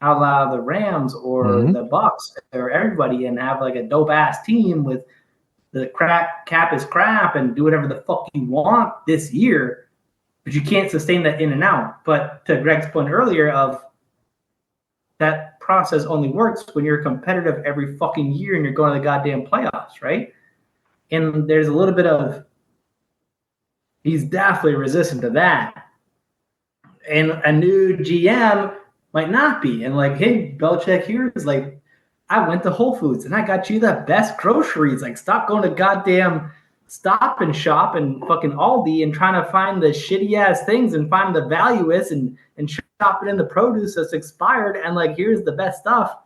out of the Rams or the Bucks or everybody and have like a dope ass team with the cap is crap and do whatever the fuck you want this year, but you can't sustain that in and out. But to Greg's point earlier of that process only works when you're competitive every fucking year and you're going to the goddamn playoffs, right? And there's a little bit of he's definitely resistant to that. And a new GM might not be. And like, hey, Bellichick here is like, I went to Whole Foods and I got you the best groceries. Like, stop going to goddamn Stop and Shop and fucking Aldi and trying to find the shitty ass things and find the value is and shop it in the produce that's expired. And like, here's the best stuff.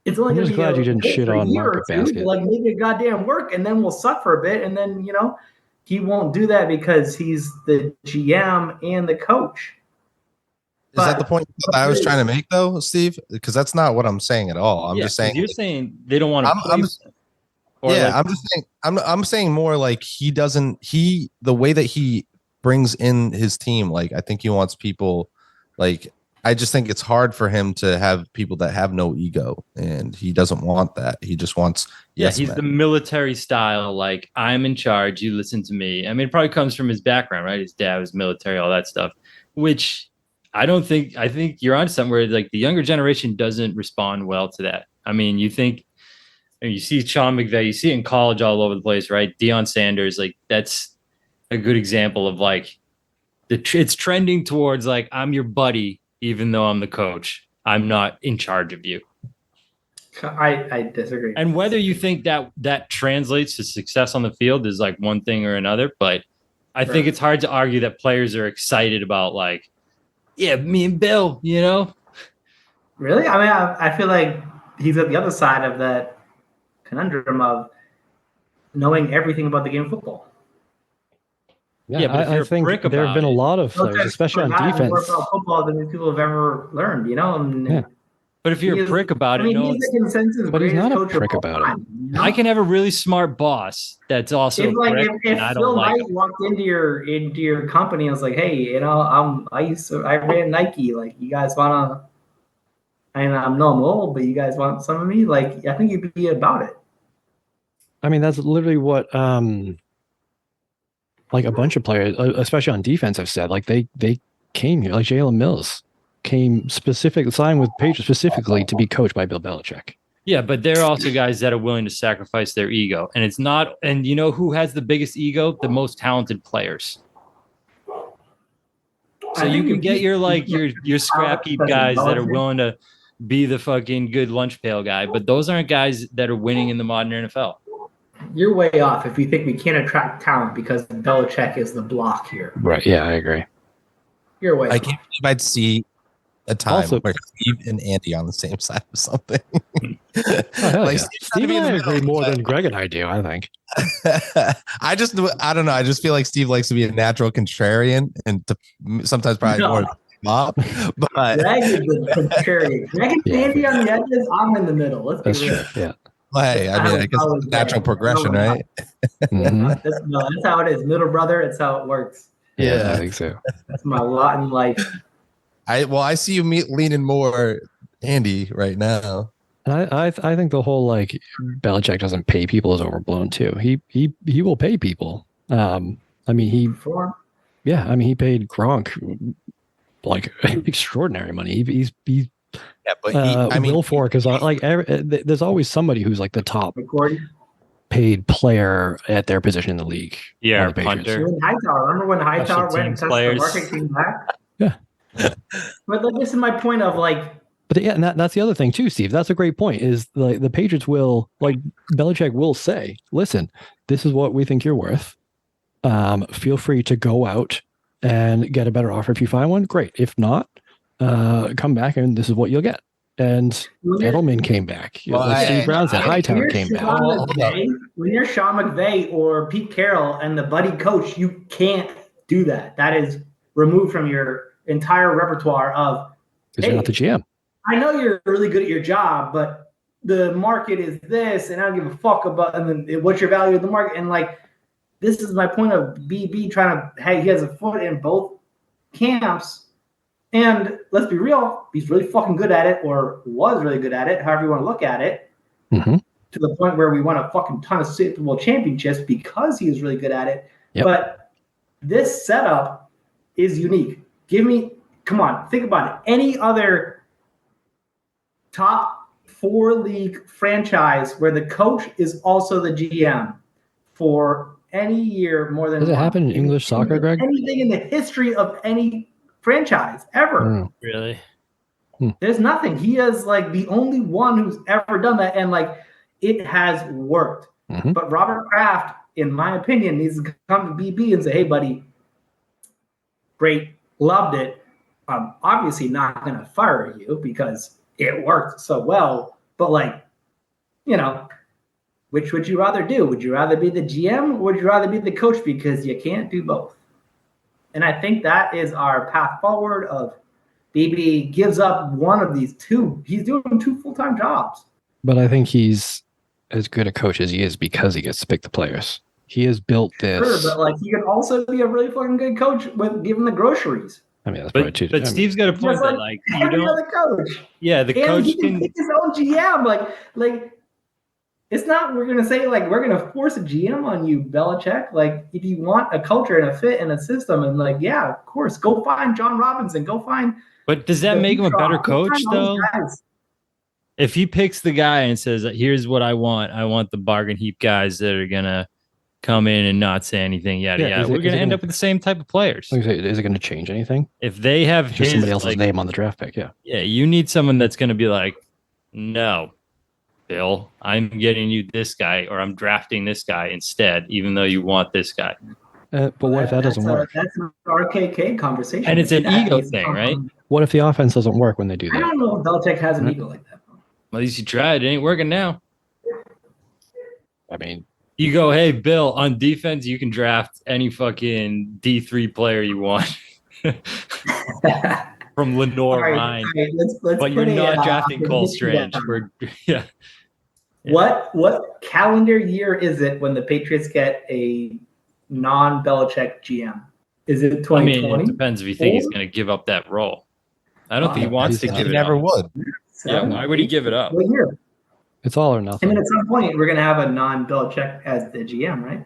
It's only going to be glad you didn't shit on Market Basket. Like, make it goddamn work, and then we'll suck for a bit, and then he won't do that because he's the GM and the coach. Is that the point I was trying to make, though, Steve? Because that's not what I'm saying at all. I'm just saying you're saying they don't want to. I'm saying more like the way that he brings in his team. Like, I think he wants people. Like, I just think it's hard for him to have people that have no ego, and he doesn't want that. He just wants he's the military style. Like, I'm in charge. You listen to me. I mean, it probably comes from his background, right? His dad was military, all that stuff, which. I think you're on something where like the younger generation doesn't respond well to that. I mean, you see Sean McVay, you see it in college all over the place, right? Deion Sanders, like that's a good example of like it's trending towards like, I'm your buddy, even though I'm the coach. I'm not in charge of you. I disagree. And whether you think that translates to success on the field is like one thing or another, but I think it's hard to argue that players are excited about like, yeah, me and Bill, Really? I mean, I feel like he's at the other side of that conundrum of knowing everything about the game of football. Yeah, but I think there have been a lot of players, especially on defense. More about football than people have ever learned, But if you're a prick about it, he's the consensus. But he's not a coach prick about it. I can have a really smart boss that's also if Phil Knight walked into your company and was like, hey, I ran Nike. Like, you guys wanna? I'm old, but you guys want some of me? Like, I think you'd be about it. I mean, that's literally what like a bunch of players, especially on defense, have said like they came here, like Jalen Mills signed with Patriots specifically to be coached by Bill Belichick. Yeah, but there are also guys that are willing to sacrifice their ego. And it's not, and you know who has the biggest ego? The most talented players. So you can get your scrap heap guys that are willing to be the fucking good lunch pail guy, but those aren't guys that are winning in the modern NFL. You're way off if you think we can't attract talent because Bellichick is the block here. Right. Yeah, I agree. You're way I off. can't believe I'd see a time Also- where Steve and Andy on the same side of something. Oh, hell Like, yeah. Steve's trying to Steve be in and I the agree middle, more but- than Greg and I do, I think. I don't know. I just feel like Steve likes to be a natural contrarian and to sometimes probably No. more mop. But Greg is the contrarian. Greg and Yeah. Andy on the edges, I'm in the middle. Let's be That's real. true. Yeah. hey, I mean, I guess it's a natural progression, right? Mhm. That's how it is. Middle brother, it's how it works. Yeah, Yeah. I think so. That's my lot in life. I see you leaning more Andy right now. And I think the whole like Belichick doesn't pay people is overblown too. He will pay people. I mean he paid Gronk like extraordinary money. He's Yeah, but Will Fork is like there's always somebody who's like the top Recording. paid player at their position in the league. Yeah, on the Patriots. punter. When Hightower, remember when Hightower Special went and teams touched players. the market came back? Yeah. But like, this is my point of like, But yeah, and that's the other thing too, Steve. That's a great point. Is like the Patriots will like Belichick will say, "Listen, this is what we think you're worth. Feel free to go out and get a better offer if you find one. Great. If not, come back and this is what you'll get." And Edelman came back. Well, Like Steve Brown said, Hightower When came you're back. Sean McVay- when you're Sean McVay or Pete Carroll and the buddy coach, you can't do that. That is removed from your entire repertoire of, Because you're not the GM. I know you're really good at your job, but the market is this, and I don't give a fuck about, and then what's your value of the market? And like, this is my point of BB trying to, hey, he has a foot in both camps. And let's be real, he's really fucking good at it, or was really good at it, however you want to look at it, Mhm. to the point where we won a fucking ton of Super Bowl championships because he was really good at it. Yep. But this setup is unique. Come on, think about it. Any other top 4 league franchise where the coach is also the GM for any year more than Does it one. happen in English soccer, Greg? Anything in the history of any franchise ever. Mm. Really? There's nothing. He is like the only one who's ever done that, and like it has worked. Mhm. But Robert Kraft, in my opinion, needs to come to BB and say, "Hey, buddy, great, loved it. I'm obviously not going to fire you because it worked so well. But like, you know, which would you rather do? Would you rather be the GM or would you rather be the coach? Because you can't do both." And I think that is our path forward of BB gives up one of these two. He's doing 2 full-time jobs. But I think he's as good a coach as he is because he gets to pick the players. He has built this. Sure, but like he can also be a really fucking good coach with giving the groceries. I mean, that's probably too. But Steve's got a point Just that like you every don't. other coach. Yeah, the And coach he can can. pick his own GM. Like it's not we're gonna say like we're gonna force a GM on you, Belichick. Like if you want a culture and a fit and a system, and like yeah, of course, go find John Robinson, go find. But does that make him a better Go coach find all though? these guys. If he picks the guy and says, "Here's what I want the bargain heap guys that are gonna come in and not say anything," yada Yeah, yada, is it- we're is gonna it end gonna- up with the same type of players. Like I say, is it going to change anything? If they have Just his, somebody else's like, name on the draft pick. Yeah. yeah, you need someone that's gonna be like, "No, Bill, I'm getting you this guy, or I'm drafting this guy instead, even though you want this guy." But what if that doesn't work? That's an RKK conversation. And it's an That ego is thing, right? What if the offense doesn't work when they do I that? don't know if Belichick has an ego like that. At least you tried. It ain't working now. I mean, You go, "Hey, Bill, on defense, you can draft any fucking D3 player you want from Lenore Ryan, let's but put you're not a, drafting Cole history Strange." down. Yeah. What calendar year is it when the Patriots get a non-Belichick GM? Is it I mean, 2020? it depends if you think he's going to give up that role. I don't think he wants to He's give He it never up. would. Yeah, why would he give it up? What year? it's all or And nothing. then at some point, we're going to have a non-Belichick as the GM, right?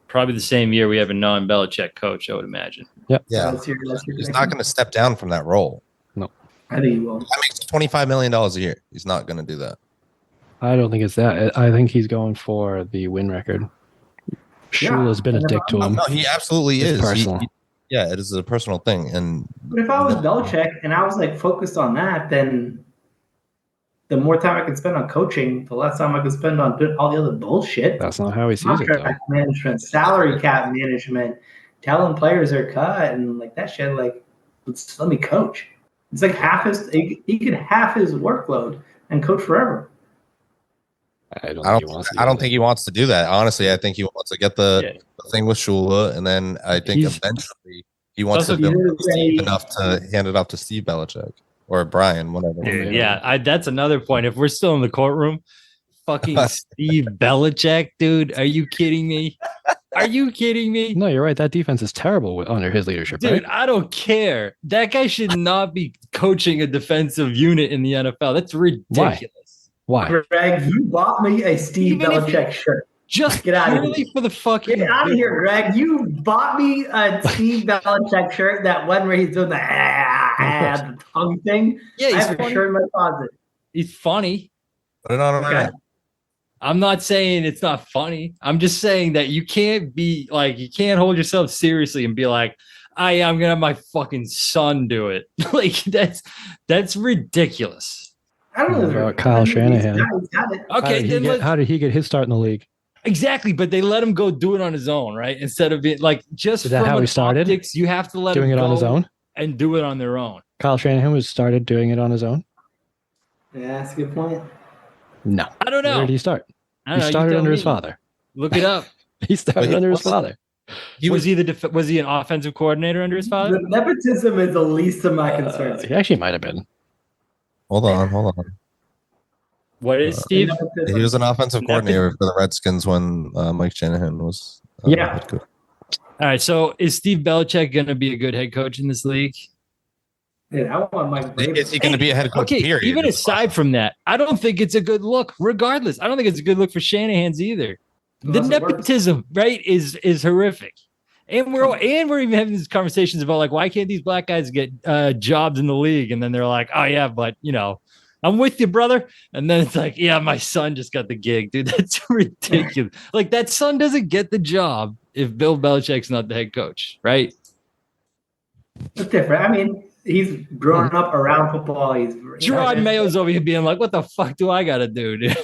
Probably the same year we have a non-Bellichick coach, I would imagine. Yep. Yeah. That's your He's not going to step down from that role. No. I think he will. That makes $25 million a year. He's not going to do that. I don't think it's that. I think he's going for the win record. Shula's been a dick to him. No, he absolutely It's is. personal. Yeah, it is a personal thing. But if I was Belichick and I was like focused on that, then the more time I could spend on coaching, the less time I could spend on all the other bullshit. That's not how he sees it, though. Contract management, salary cap management, telling players are cut, and like that shit. Like, let me coach. It's like he could half his workload and coach forever. I don't think he wants to do that. Honestly, I think he wants to get the thing with Shula, and then I think eventually he wants to build enough to hand it off to Steve Belichick or Brian, whatever. Dude, that's another point. If we're still in the courtroom, fucking Steve Bellichick, dude, are you kidding me? Are you kidding me? No, you're right. That defense is terrible under his leadership, dude. Right? I don't care. That guy should not be coaching a defensive unit in the NFL. That's ridiculous. Why? Greg, you bought me a Steve Belichick shirt. Just get out of here for the fucking. Get out of here, Greg. You bought me a Steve Belichick shirt. That one where he's doing the tongue thing. Yeah, I have a shirt in my closet. He's funny. Put it on right. I'm not saying it's not funny. I'm just saying that you can't be like, you can't hold yourself seriously and be like, I'm gonna have my fucking son do it. Like that's ridiculous. I don't know about Kyle Shanahan. Okay, how did he get his start in the league? Exactly, but they let him go do it on his own, right? Instead of being like just is that how he started? Optics, you have to let doing him it on his own and do it on their own. Kyle Shanahan started doing it on his own. Yeah, that's a good point. No, I don't know. Where did he start? He started under his father. Look it up. He started under his father. Was he an offensive coordinator under his father? The nepotism is the least of my concerns. He actually might have been. Hold on. What is Steve? He was an offensive coordinator for the Redskins when Mike Shanahan was head coach. All right, so is Steve Belichick going to be a good head coach in this league? Dude, I want Mike. Is he going to be a head coach? Okay, period? Even aside from that, I don't think it's a good look. Regardless, I don't think it's a good look for Shanahan's either. The nepotism, right, is horrific. And we're even having these conversations about like, why can't these black guys get jobs in the league? And then they're like, oh yeah, but I'm with you, brother. And then it's like, yeah, my son just got the gig, dude. That's ridiculous. Like that son doesn't get the job if Bill Belichick's not the head coach, right? It's different. I mean, he's grown up around football. Gerard Mayo's over here being like, what the fuck do I got to do, dude?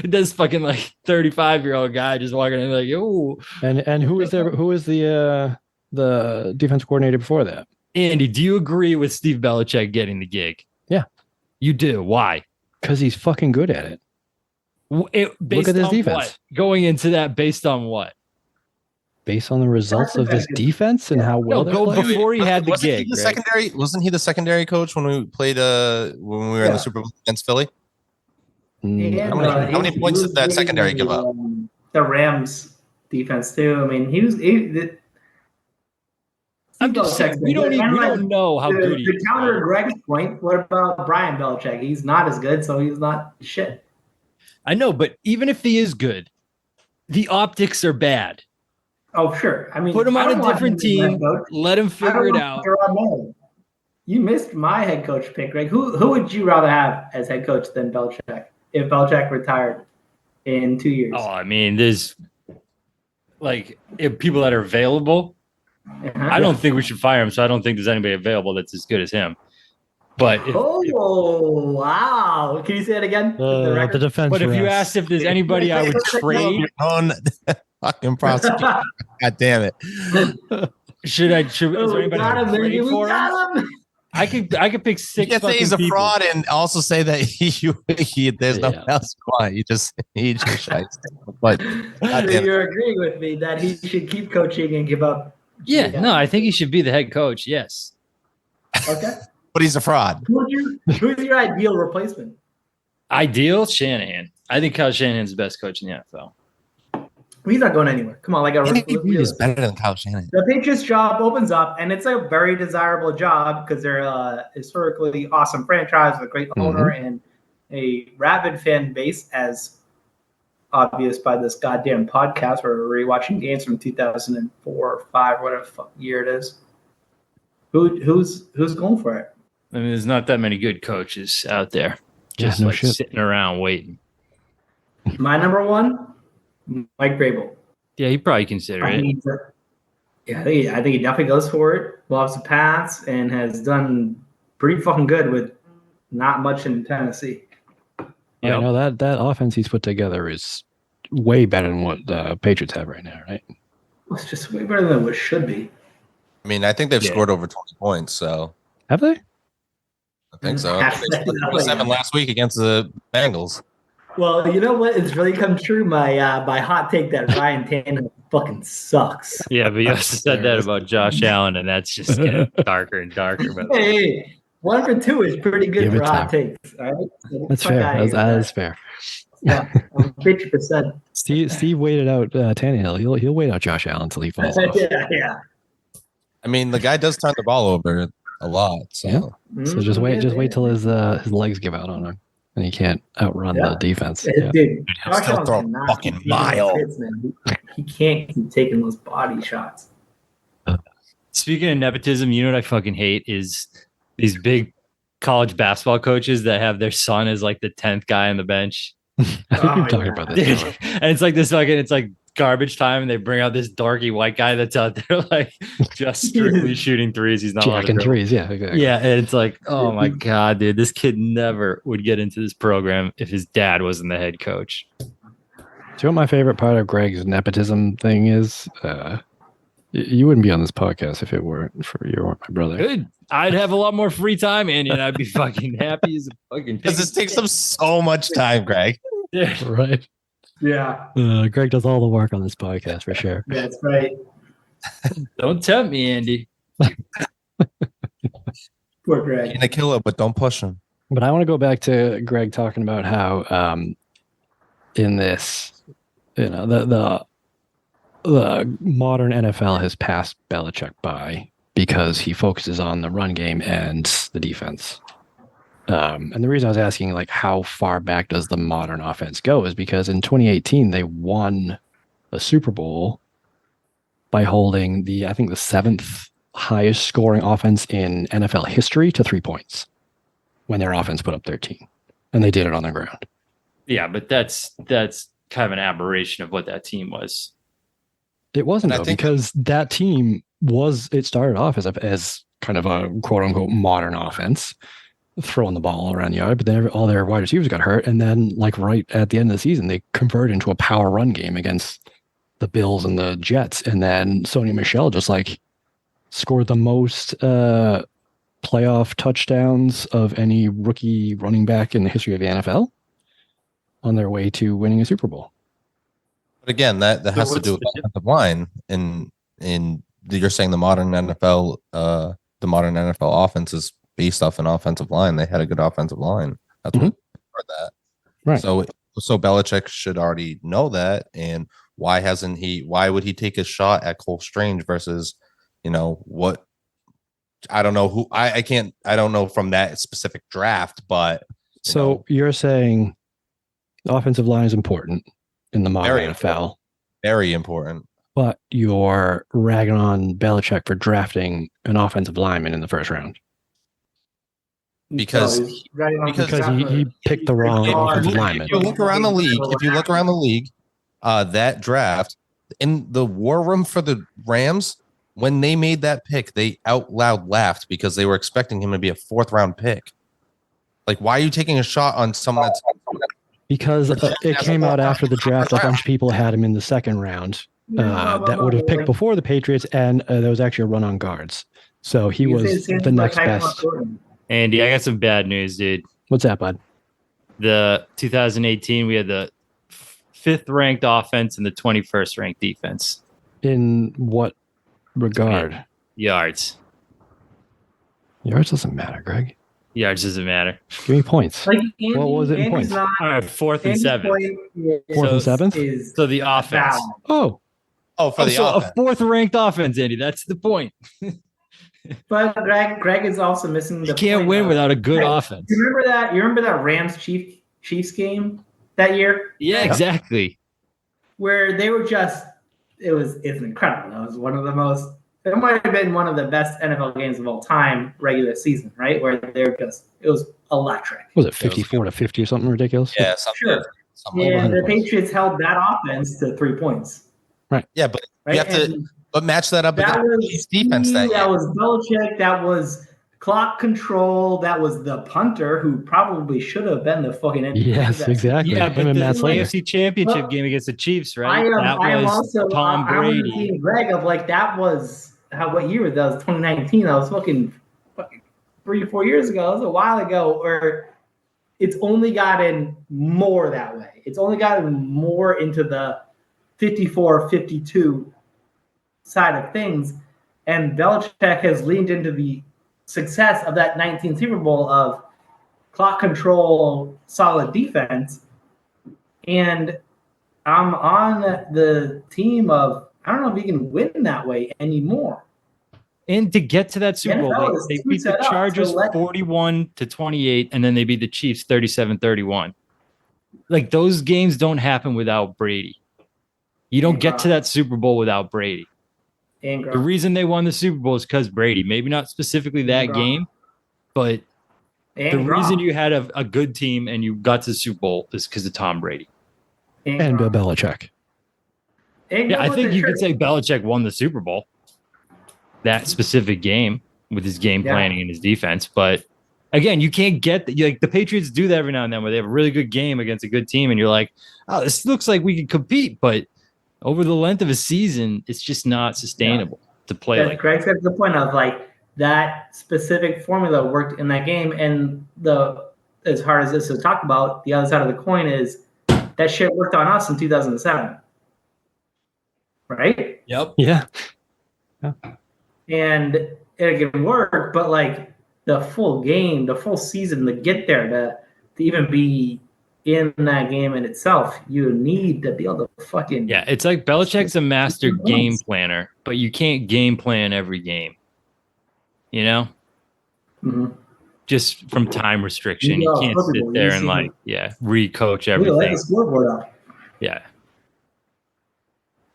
This fucking like 35-year-old guy just walking in like, yo. And who was there? Who was the defense coordinator before that? Andy, do you agree with Steve Belichick getting the gig? Yeah, you do. Why? Because he's fucking good at it. Look at this defense. What? Going into that, based on what? Based on the results of this defense and how well before he had the gig. Wasn't he the secondary coach when we played when we were in the Super Bowl against Philly? And, how many points did that secondary give up? The Rams defense too. I mean, I'm just saying, we don't know how good he is. To counter Greg's point, what about Brian Belichick? He's not as good, so he's not shit. I know, but even if he is good, the optics are bad. Oh, sure. I mean, put him on a different team. Let him figure it out. You missed my head coach pick, Greg. Who would you rather have as head coach than Belichick if Belichick retired in 2 years? Oh, I mean, there's like people that are available. I don't think we should fire him, so I don't think there's anybody available that's as good as him. But wow! Can you say it again? The defense. But if you asked if there's anybody I would trade, fucking prosecutor. God damn it! Is there anybody I would trade for him? I could pick 6. You can't say he's a fraud and also say that there's no else going. He just shites. But you're agreeing with me that he should keep coaching and give up. Yeah, no, I think he should be the head coach. Yes. Okay. But he's a fraud. Who's your ideal replacement? Ideal? Shanahan. I think Kyle Shanahan's the best coach in the NFL. He's not going anywhere. Come on, Andy Reid is better than Kyle Shanahan. The Patriots job opens up, and it's a very desirable job because they're a historically awesome franchise with a great owner and a rabid fan base, as obvious by this goddamn podcast where we're rewatching games from 2004 or 5, whatever the fuck year it is. Who's going for it? I mean, there's not that many good coaches out there just no like shit. sitting around waiting. My number one, Mike Vrabel. Yeah, he probably consider I it. think I think he definitely goes for it. Loves the pass and has done pretty fucking good with not much in Tennessee. I know that offense he's put together is way better than what the Patriots have right now, right? It's just way better than what it should be. I mean, I think they've scored over 20 points, so Have they? I think so. They scored 27 last week against the Bengals. Well, you know what? It's really come true. My hot take that Ryan Tannehill fucking sucks. Yeah, but you also said that about Josh Allen, and that's just getting darker and darker. But Hey, 1 for 2 is pretty good Give for it hot time. takes. All right? So That's fuck fair. outta here That with is fair. Yeah, I'm 50%. Steve waited out Tannehill. He'll wait out Josh Allen until he falls off. yeah. I mean, the guy does turn the ball over a lot. So Yeah. So just wait till his legs give out on him, and he can't outrun the defense. Yeah. Dude, he'll Josh still Allen throw a cannot fucking keep taking mile. those hits, man. He can't keep taking those body shots. speaking of nepotism, you know what I fucking hate is these big college basketball coaches that have their son as like the 10th guy on the bench. I think we've talked about this. Dude, and it's like this fucking, it's like garbage time, and they bring out this dorky white guy that's out there like just strictly shooting threes. He's not Jacking threes, yeah, exactly. Yeah, and it's like, oh my god, dude, this kid never would get into this program if his dad wasn't the head coach. Do you know what my favorite part of Greg's nepotism thing is? You wouldn't be on this podcast if it weren't for you or my brother. Good. I'd have a lot more free time, Andy, and I'd be fucking happy as a fucking because this takes them so much time, Greg. Yeah. Right. Yeah, Greg does all the work on this podcast for sure. that's right. Don't tempt me, Andy. Poor Greg. He's a killer, but don't push him. But I want to go back to Greg talking about how in this, you know, the modern NFL has passed Bellichick by because he focuses on the run game and the defense. And the reason I was asking, like, how far back does the modern offense go is because in 2018, they won a Super Bowl by holding the 7th highest scoring offense in NFL history to 3 points when their offense put up 13. And they did it on the ground. Yeah, but that's kind of an aberration of what that team was. It wasn't, though, because that team started off as kind of a quote unquote modern offense, throwing the ball around the yard, but then all their wide receivers got hurt. And then, like, right at the end of the season, they converted into a power run game against the Bills and the Jets. And then Sony Michel just like scored the most playoff touchdowns of any rookie running back in the history of the NFL on their way to winning a Super Bowl. But again, that has to do with the offensive line. And you're saying the modern NFL offense is based off an offensive line. They had a good offensive line. That's what for that. Right. So Belichick should already know that. And why would he take a shot at Cole Strange versus, what? I don't know who I don't know from that specific draft, but you're saying the offensive line is important in the modern NFL. Very important. But you're ragging on Belichick for drafting an offensive lineman in the first round. Because he picked the wrong offensive lineman. If you look around the league, that draft in the war room for the Rams, when they made that pick, they out loud laughed because they were expecting him to be a 4th round pick. Like, why are you taking a shot on someone that's because it came out after the draft? A bunch of people had him in the 2nd round that would have picked before the Patriots, and there was actually a run on guards. So he was the next best. Andy, I got some bad news, dude. What's that, bud? The 2018, we had the 5th ranked offense and the 21st ranked defense. In what regard? Yards. Yards doesn't matter, Greg. Yards doesn't matter. Give me points. Like what was it in points? All right, 4th and 7th. 4th and 7th? So the offense. Oh, for the offense. A 4th ranked offense, Andy. That's the point. But Greg is also missing. You can't win without a good offense. You remember that Rams Chiefs game that year? Yeah, exactly. Where they were just, it's incredible. It was one of the most, it might have been one of the best NFL games of all time, regular season, right? Where they're just, it was electric. Was it 54-50 or something ridiculous? Yeah, something. And the Patriots held that offense to 3 points. Right. Yeah, but you have to match that up That against was defense. That was Belichick. That was clock control. That was the punter who probably should have been the fucking. Yes, exactly. Yeah, but the Matt Slater. AFC Championship game against the Chiefs, right? I am also Tom Brady. I'm team Greg of like that was what year was that? It was 2019. That was fucking 3 or 4 years ago. That was a while ago. Where it's only gotten more that way. It's only gotten more into the 54-52 side of things. And Bellichick has leaned into the success of that 19 Super Bowl of clock control, solid defense. And I'm on the team of, I don't know if he can win that way anymore. And to get to that Super Bowl, they beat the Chargers 41-28, and then they beat the Chiefs 37-31. Like, those games don't happen without Brady. You don't get to that Super Bowl without Brady. The reason they won the Super Bowl is because Brady. Maybe not specifically that game, but the reason you had a good team and you got to the Super Bowl is because of Tom Brady. And Bill Belichick. Yeah, I think you could say Belichick won the Super Bowl. That specific game with his game planning and his defense. But again, you can't get like the Patriots do that every now and then where they have a really good game against a good team and you're like, oh, this looks like we can compete. But over the length of a season, it's just not sustainable to play like Greg said the point of like that specific formula worked in that game. And as hard as this is to talk about, the other side of the coin is that shit worked on us in 2007. Right? Yep. Yeah. And it can work, but like the full game, the full season, to get there, to even be in that game in itself, you need to be able to fucking. Yeah, it's like Belichick's a master game planner, but you can't game plan every game. You know? Mm-hmm. Just from time restriction. You can't sit there and recoach everything. Let the scoreboard up. Yeah.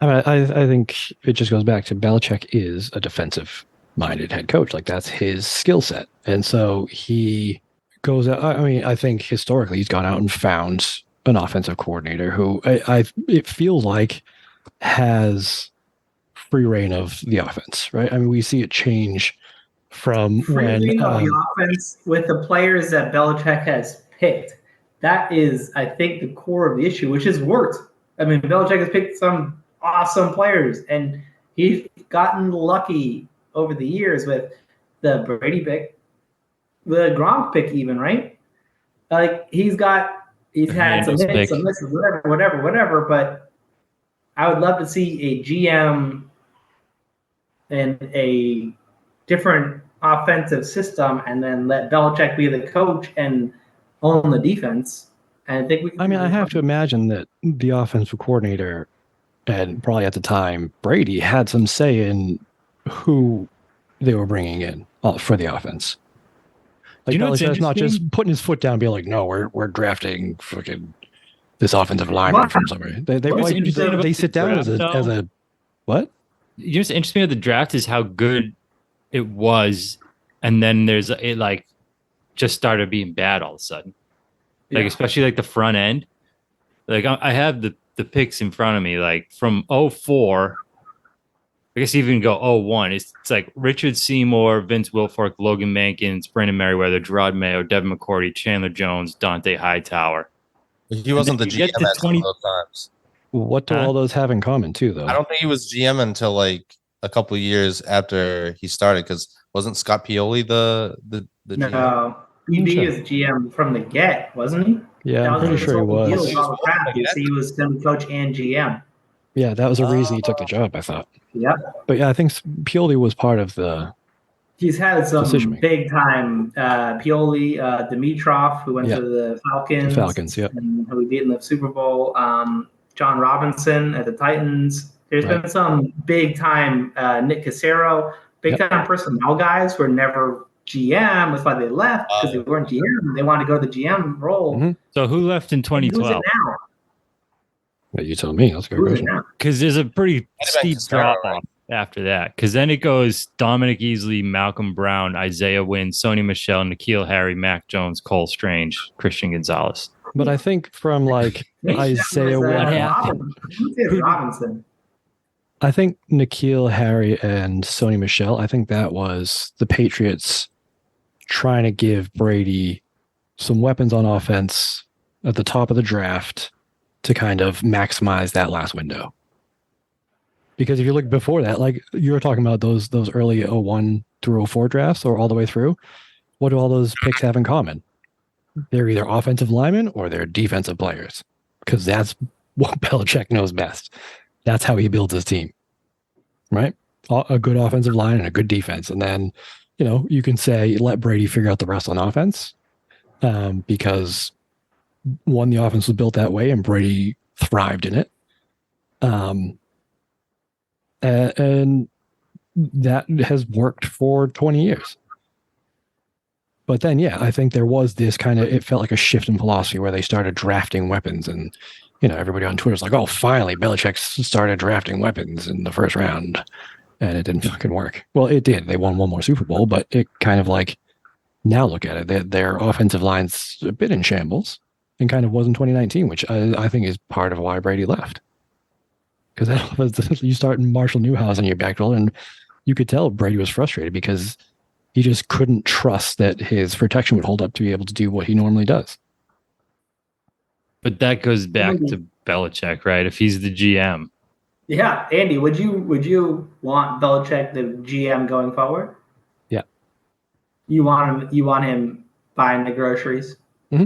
I mean, I think it just goes back to Belichick is a defensive-minded head coach. Like, that's his skill set. And so he goes out. I mean, I think historically he's gone out and found an offensive coordinator who it feels like has free reign of the offense, right? I mean, we see it change from free reign of the offense with the players that Belichick has picked. That is, I think, the core of the issue, which has worked. I mean, Belichick has picked some awesome players, and he's gotten lucky over the years with the Brady pick, the Gronk pick, even, right? Like he's had some hits, some misses, whatever. But I would love to see a GM and a different offensive system, and then let Belichick be the coach and own the defense. And I think I have to imagine that the offensive coordinator, and probably at the time, Brady had some say in who they were bringing in for the offense. Like, Belichick's not just putting his foot down and being like, no, we're drafting fucking this offensive lineman from somebody. They sit down as a what? You know what's interesting about the draft is how good it was, and then it like just started being bad all of a sudden. Like especially like the front end. Like I have the picks in front of me, like from 04, I guess even go 01. It's like Richard Seymour, Vince Wilfork, Logan Mankins, Brandon Merriweather, Gerard Mayo, Devin McCourty, Chandler Jones, Dante Hightower. He wasn't the GM at 20 those times. What do all those have in common too, though? I don't think he was GM until like a couple of years after he started, because wasn't Scott Pioli the GM? No, BD is GM from the get, wasn't he? Yeah, I'm pretty sure he was. He was going to coach and GM. Yeah, that was the reason he took the job, I thought. Yeah. But yeah, I think Pioli was part of the. He's had some big time. Pioli, Dimitrov, who went to the Falcons. Falcons, yeah. And who we beat in the Super Bowl. John Robinson at the Titans. There's been some big time Nick Cassero, big time personnel guys who are never GM. That's why they left, because they weren't GM. They wanted to go to the GM role. Mhm. So who left in Who's 2012? it now? Well, you tell me. That's a good Who's it question. now? Because there's a pretty back steep to Sarah, drop off after that. Because then it goes Dominic Easley, Malcolm Brown, Isaiah Wynn, Sony Michelle, N'Keal Harry, Mac Jones, Cole Strange, Christian Gonzalez. But I think from like Isaiah Robinson. I think N'Keal Harry and Sony Michelle, I think that was the Patriots trying to give Brady some weapons on offense at the top of the draft to kind of maximize that last window. Because if you look before that, like you were talking about those early 01 through 04 drafts or all the way through, what do all those picks have in common? They're either offensive linemen or they're defensive players, because that's what Belichick knows best. That's how he builds his team, right? A good offensive line and a good defense. And then, you can say, let Brady figure out the rest on offense, because one, the offense was built that way and Brady thrived in it. And that has worked for 20 years. But then, yeah, I think there was this it felt like a shift in philosophy where they started drafting weapons, and, everybody on Twitter's like, oh, finally, Belichick started drafting weapons in the first round, and it didn't fucking work. Well, it did. They won one more Super Bowl, but it kind of like, now look at it, their offensive line's a bit in shambles, and kind of was in 2019, which I think is part of why Brady left. Because you start Marshall Newhouse on your back roll, and you could tell Brady was frustrated because he just couldn't trust that his protection would hold up to be able to do what he normally does. But that goes back to Belichick, right? If he's the GM. Yeah, Andy, would you want Belichick the GM going forward? Yeah. You want him buying the groceries? Mm-hmm.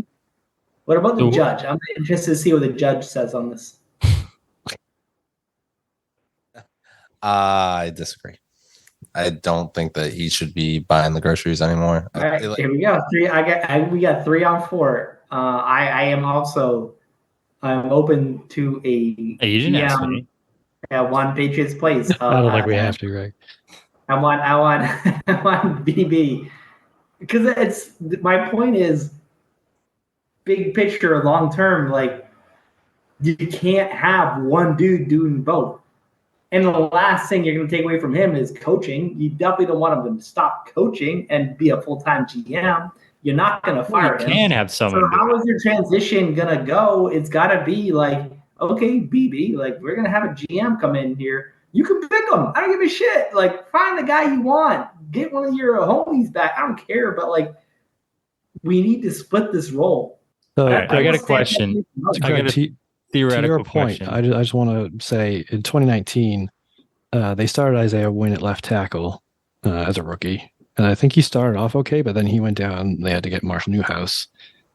What about the judge? I'm interested to see what the judge says on this. I disagree. I don't think that he should be buying the groceries anymore. All right, here we go. We got 3 on 4. I am also open to a You didn't ask me. At one Patriots place. I don't think we have to, Greg. I want BB, because my point is big picture, long term. Like, you can't have one dude doing both. And the last thing you're going to take away from him is coaching. You definitely don't want him to stop coaching and be a full-time GM. You're not going to fire him. You can have someone. So how is your transition going to go? It's got to be like, okay, BB, like, we're going to have a GM come in here. You can pick him. I don't give a shit. Like, find the guy you want. Get one of your homies back. I don't care. But, like, we need to split this role. So, I got a question. I got a theoretical question. I just want to say, in 2019, they started Isaiah Wynn at left tackle as a rookie. And I think he started off okay, but then he went down. They had to get Marshall Newhouse.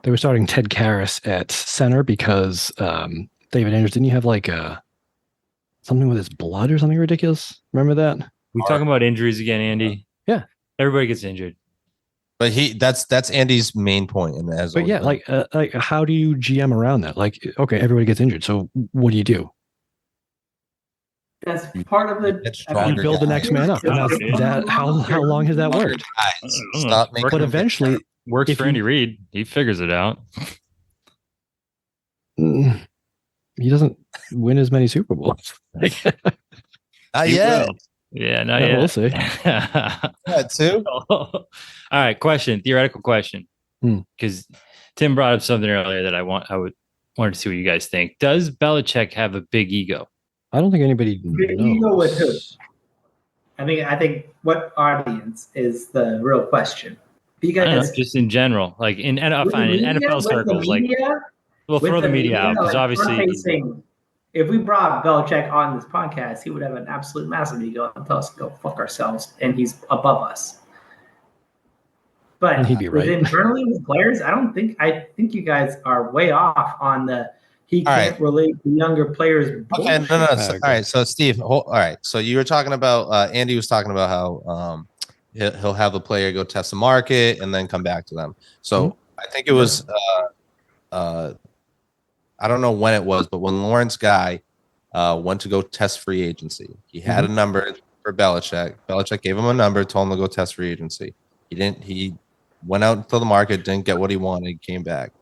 They were starting Ted Karras at center because David Andrews, didn't he have like something with his blood or something ridiculous? Remember that? We talking about injuries again, Andy? Yeah. Everybody gets injured. But that's Andy's main point. But yeah, like how do you GM around that? Like, okay, everybody gets injured. So what do you do? That's part of the. You build the next man up. How long has that worked? Stop making. But eventually, works for Andy Reid. He figures it out. He doesn't win as many Super Bowls. Not yet. Yeah, not yet. We'll see. Yeah, too. All right, theoretical question. Because Tim brought up something earlier that I wanted to see what you guys think. Does Belichick have a big ego? I don't think anybody Big knows. ego with who? I think what audience is the real question. Because just in general, like in NFL circles, throw the media out because obviously, if we brought Belichick on this podcast, he would have an absolute massive ego and tell us to go fuck ourselves, and he's above us. But and he'd be right. Internally with players, I think you guys are way off on the he can't relate to younger players. Okay, no. All right, so Steve, all right. So you were talking about Andy was talking about how he'll have a player go test the market and then come back to them. So I think it was I don't know when it was, but when Lawrence Guy went to go test free agency, he had a number for Belichick. Belichick gave him a number, told him to go test free agency. He went out to the market, didn't get what he wanted, came back,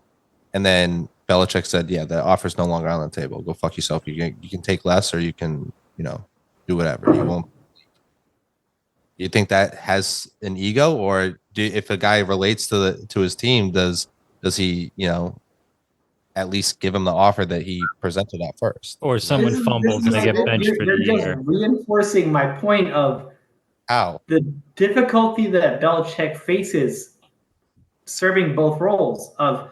and then Belichick said, "Yeah, the offer's no longer on the table. Go fuck yourself. You can take less, or you can, do whatever. You won't." You think that has an ego, or if a guy relates to his team, does he, at least give him the offer that he presented at first? Or someone fumbles and they get benched for the year. You're just reinforcing my point of how the difficulty that Belichick faces serving both roles. Of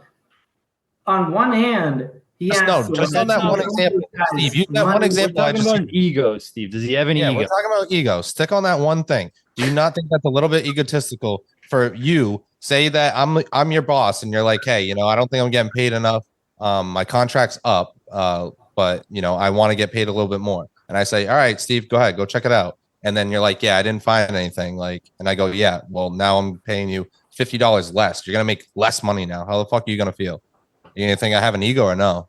on one hand, he has just on that one example, Steve. Use that one example. We're talking about an ego, Steve. Does he have an ego? We're talking about ego. Stick on that one thing. Do you not think that's a little bit egotistical for you? Say that I'm your boss, and you're like, hey, I don't think I'm getting paid enough. My contract's up, but I want to get paid a little bit more. And I say, all right, Steve, go ahead, go check it out. And then you're like, yeah, I didn't find anything. And I go, yeah, well, now I'm paying you $50 less. You're gonna make less money now. How the fuck are you gonna feel? You gonna think I have an ego or no?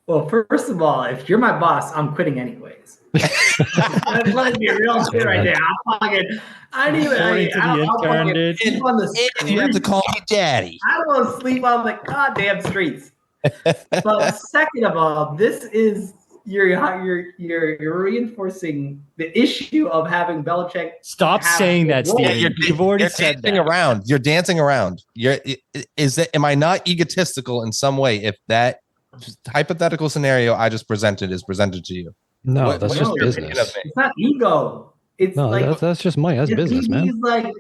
Well, first of all, if you're my boss, I'm quitting anyways. Let me be real clear right there. You have to call me daddy. I don't want to sleep on the goddamn streets. But second of all, this is you're reinforcing the issue of having Belichick. Stop saying that, Steve. You've already said that. You're dancing around. Am I not egotistical in some way if that hypothetical scenario I just presented is presented to you? No, that's just business. It's not ego. It's that's just money. That's business, man. He's like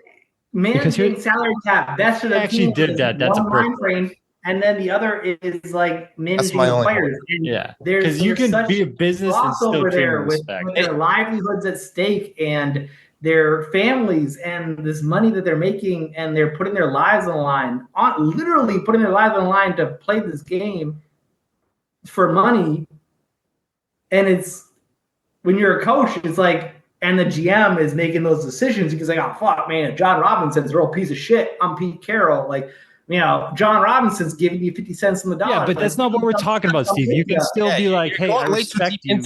managing salary cap. Best of the actually team did that. That's a time frame, and then the other is like managing the players. Yeah, because you can be a business and still there with their livelihoods at stake and their families and this money that they're making, and they're putting their lives on the line, literally putting their lives on the line to play this game for money. And it's when you're a coach, it's like, and the GM is making those decisions. You can say, oh, fuck, man, John Robinson's a real piece of shit. I'm Pete Carroll. John Robinson's giving you 50 cents on the dollar. Yeah, but that's not what we're talking about, Steve. You can still be like, hey, I respect you.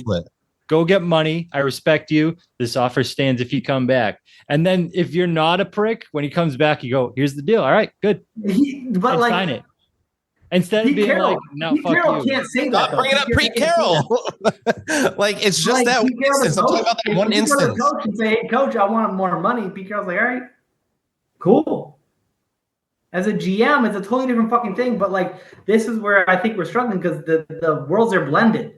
Go get money. I respect you. This offer stands if you come back. And then if you're not a prick, when he comes back, you go, here's the deal. All right, good. Sign it. Instead of being like, no, fuck you. Can't say that. Stop bringing up Pete Carroll. It's just that one instance. I'm talking about that one instance. Coach and say, hey, coach, I want more money. Pete Carroll's like, all right, cool. As a GM, it's a totally different fucking thing. But this is where I think we're struggling because the worlds are blended.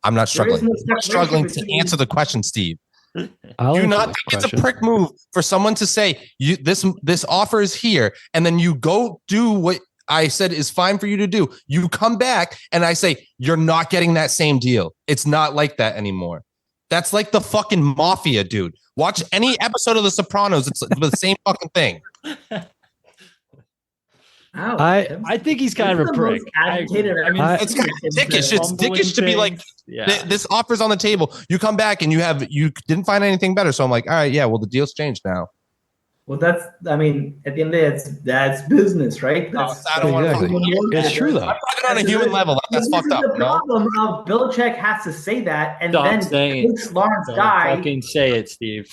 I'm not struggling. I'm struggling to answer the question, Steve. Do you not think it's a prick move for someone to say this offer is here, and then you go do what I said is fine for you to do? You come back and I say, you're not getting that same deal. It's not like that anymore. That's like the fucking mafia, dude. Watch any episode of The Sopranos. It's the same fucking thing. I think he's kind of a prick. It's kind of dickish. It's dickish to be like, this offer's on the table. You come back and you didn't find anything better. So I'm like, all right, yeah, well, the deal's changed now. Well, at the end of the day, that's business, right? It's true, though. I'm talking on a human level. That's fucked up. The problem of Belichick has to say that, and then Lawrence guy. Fucking say it, Steve.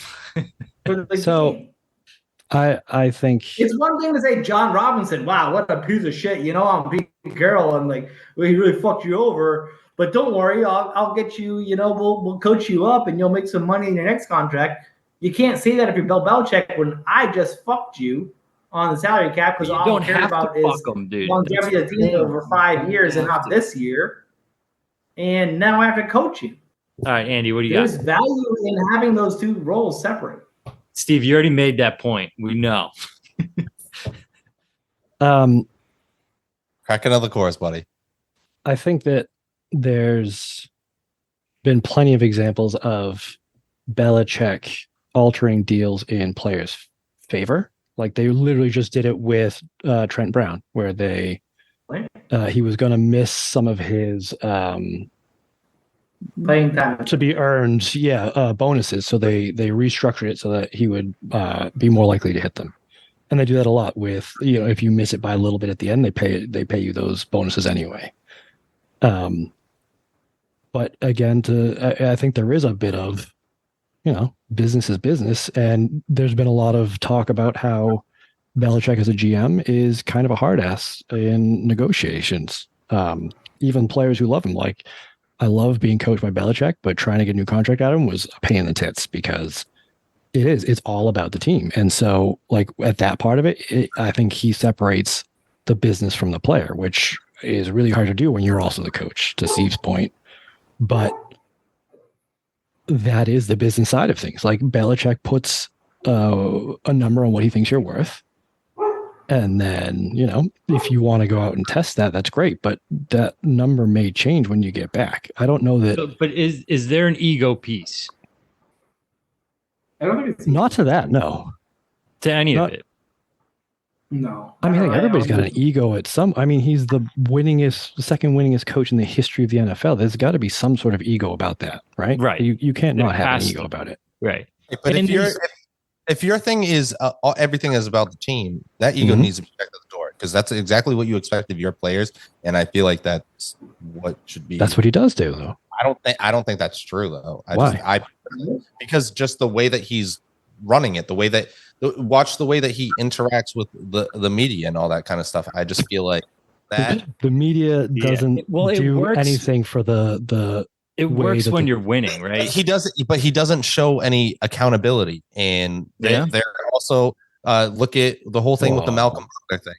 So, I think it's one thing to say John Robinson. Wow, what a piece of shit! I'm Pete Carroll, and he really fucked you over. But don't worry, I'll get you. We'll coach you up, and you'll make some money in your next contract. You can't say that if you're Bill Belichick when I just fucked you on the salary cap because all I care about is longevity of the team over 5 years and not this year. And now I have to coach you. All right, Andy, what do you got? There's value in having those two roles separate. Steve, you already made that point. We know. Crack another chorus, buddy. I think that there's been plenty of examples of Belichick altering deals in players' favor. They literally just did it with Trent Brown, where he was going to miss some of his playing time to be earned, bonuses. So they restructured it so that he would be more likely to hit them. And they do that a lot with, if you miss it by a little bit at the end, they pay you those bonuses anyway. But again, I think there is a bit of, business is business. And there's been a lot of talk about how Belichick as a GM is kind of a hard ass in negotiations. Even players who love him, like I love being coached by Belichick, but trying to get a new contract out of him was a pain in the tits because it's all about the team. And so like at that part of it, I think he separates the business from the player, which is really hard to do when you're also the coach, to Steve's point. But that is the business side of things. Like Belichick puts a number on what he thinks you're worth. And then, if you want to go out and test that, that's great. But that number may change when you get back. I don't know that. But is there an ego piece? I don't think it's Not to that, no. To any of it? No. I mean, everybody's got an ego at some. I mean, he's the second winningest coach in the history of the NFL. There's got to be some sort of ego about that, right? Right. You can't not have an has ego to. about it. Right. But And if your thing is everything is about the team, that ego needs to be checked at the door, because that's exactly what you expect of your players, and I feel like that's what should be. That's what he does do, though. I don't think that's true though. Why? Because just the way that he's running it, the way that he interacts with the media and all that kind of stuff. I just feel like that The media doesn't do works. anything for the It way works that when the- you're winning, right? he doesn't show any accountability, and they're also look at the whole thing with the Whoa. Malcolm Brogdon thing.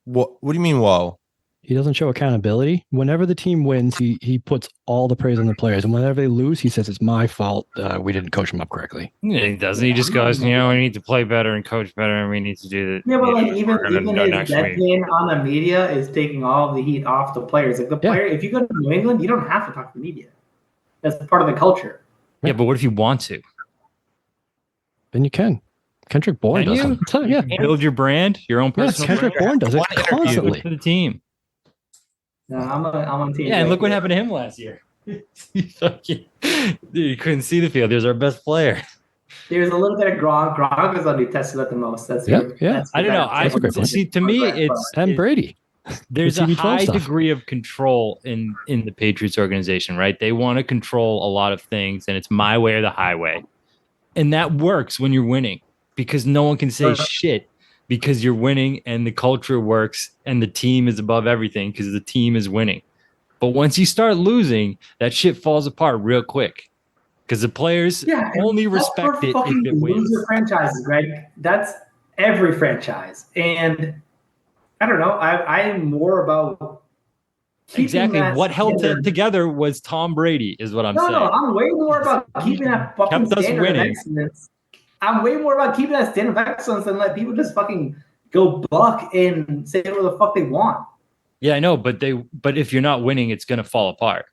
What do you mean? Whoa. He doesn't show accountability. Whenever the team wins, he puts all the praise on the players, and whenever they lose, he says it's my fault. We didn't coach him up correctly. He doesn't. He just goes, we need to play better and coach better, and we need to do that. Yeah, but like even we're gonna do his next dead week. game on the media is taking all of the heat off the players. Like the Yeah. player, if you go to New England, you don't have to talk to the media. That's part of the culture. Yeah, but what if you want to? Then you can. Kendrick Bourne Can does you? it. So, yeah. Build your brand, your own Yes, personal Kendrick brand. Bourne does it One interview. constantly. For the team. No, I'm on team. Yeah, and look what happened to him last year. You couldn't see the field. He was our best player. There's a little bit of Gronk. Gronk is undetested at the most. That's Yeah, your- yeah. that's I don't know. That's a great point. See, to me, it's And Brady. there's The a TB12 high stuff. degree of control in the Patriots organization, right? They want to control a lot of things, and it's my way or the highway. And that works when you're winning because no one can say shit because you're winning and the culture works and the team is above everything because the team is winning. But once you start losing, that shit falls apart real quick because the players only respect it if it wins. Loser franchises, right? That's every franchise. And I don't know. I'm more about keeping Exactly. that What held standard. it together was Tom Brady, is what I'm No, saying. I'm way more about keeping that fucking Kept us standard of winning. excellence. I'm way more about keeping that standard of excellence than let people just fucking go buck and say whatever the fuck they want. Yeah, I know, but if you're not winning, it's gonna fall apart.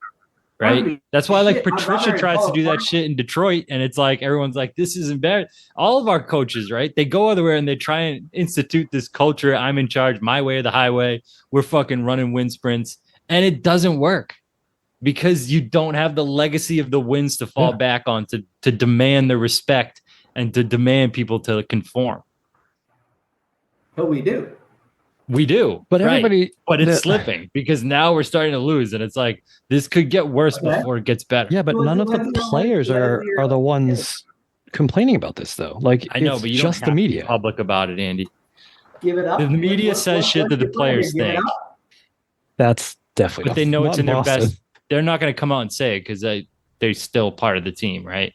Right? That's why like Shit, I'd Patricia rather tries to fall do that apart. shit in Detroit, and it's like everyone's like, this is embarrassing. All of our coaches, right? They go everywhere and they try and institute this culture. I'm in charge, my way or the highway. We're fucking running wind sprints, and it doesn't work because you don't have the legacy of the wins to fall back on to demand the respect and to demand people to conform. But we do. We do, But right. everybody. But it's the- slipping because now we're starting to lose, and it's like this could get worse before it gets better. Yeah, but Well, none of the let's- players are the ones complaining about this, though. Like, I know, it's but you just don't have the to be media. public about it, Andy. Give it up. The media says shit that the what's your plan? players Give it think. up? That's definitely. But they know it's in their Boston. best. They're not going to come out and say it because they're still part of the team, right?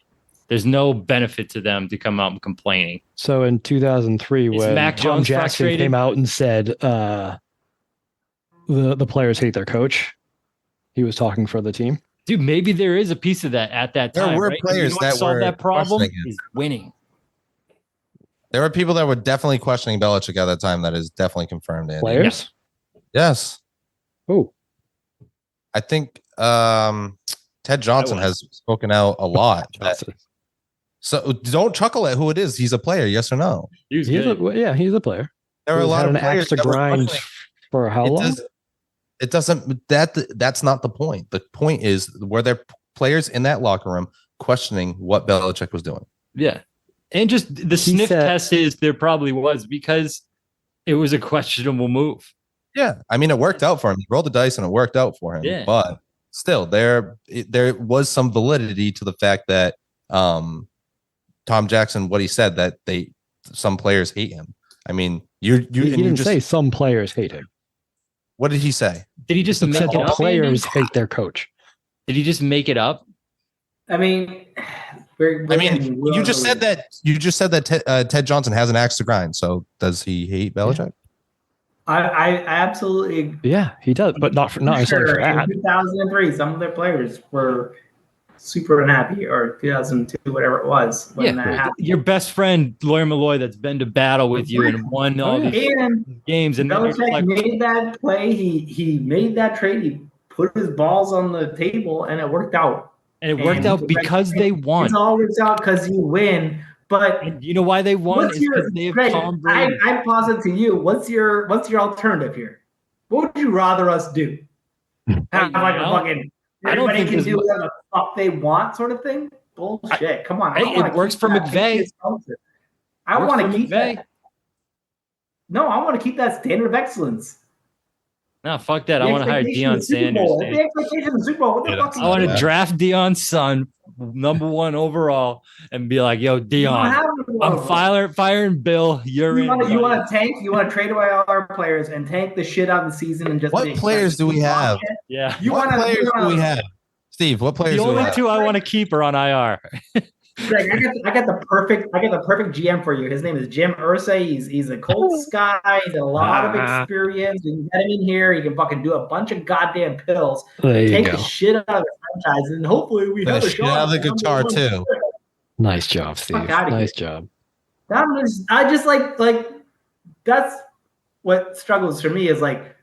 There's no benefit to them to come out and complaining. So in 2003, Is when Mac Tom Jones Jackson frustrated? came out and said the players hate their coach, he was talking for the team. Dude, maybe there is a piece of that at that There time. were right? players You know what that solved were that problem questioning it. is winning. There were people that were definitely questioning Belichick at that time. That is definitely confirmed. Andy. Players? Yes. Oh, I think Ted Johnson has spoken out a lot. So don't chuckle at who it is. He's a player, yes or no? He was he's good. he's a player. There are a Who's lot had of an players axe to that were grind questioning. for how long? It doesn't. That's not the point. The point is, were there players in that locker room questioning what Belichick was doing? Yeah. And just the sniff said- test is there probably was because it was a questionable move. Yeah, I mean, it worked out for him. He rolled the dice and it worked out for him. Yeah. But still, there was some validity to the fact that Tom Jackson, what he said, that some players hate him. I mean, You He didn't say some players hate him. What did he say? Did he just He make said it the up? players Andy? hate their coach. Did he just make it up? I mean, You just said that. You just said that Ted Johnson has an axe to grind. So does he hate Belichick? I absolutely. Yeah, he does, but not necessarily for that. In 2003, some of their players were super unhappy, or 2002, whatever it was when that happened. Your best friend, Lawyer Malloy, that's been to battle with you and won all these games. And Belichick made that play. He made that trade. He put his balls on the table, and it worked out. And it worked out because they won. It all works out because you win. But and you know why they won? Is because they have Tom Brady. I pause it to you. What's your alternative here? What would you rather us do? Have like a fucking everybody can do whatever the fuck they want sort of thing? Bullshit. Come on. Hey, it works for McVay. I want to keep that. No, I want to keep that standard of excellence. No, fuck that. I want to hire Deion Sanders. The expectation of the Super Bowl. What the fuck? I want to draft Deion's son, #1 overall, and be like, "Yo, Deion, I'm firing Bill. You want to tank? You want to trade away all our players and tank the shit out of the season and just what players do we have? Yeah, what players do we have? Steve, what players? The only two I want to keep are on IR. Greg, I got the perfect GM for you. His name is Jim Irsay. He's a Colts guy. He's a lot of experience. We can get him in here. He can fucking do a bunch of goddamn pills. Take the shit out of the franchise, and hopefully we have a shot. Out of the guitar too. Nice job, Steve. Nice job. I just like that's what struggles for me is like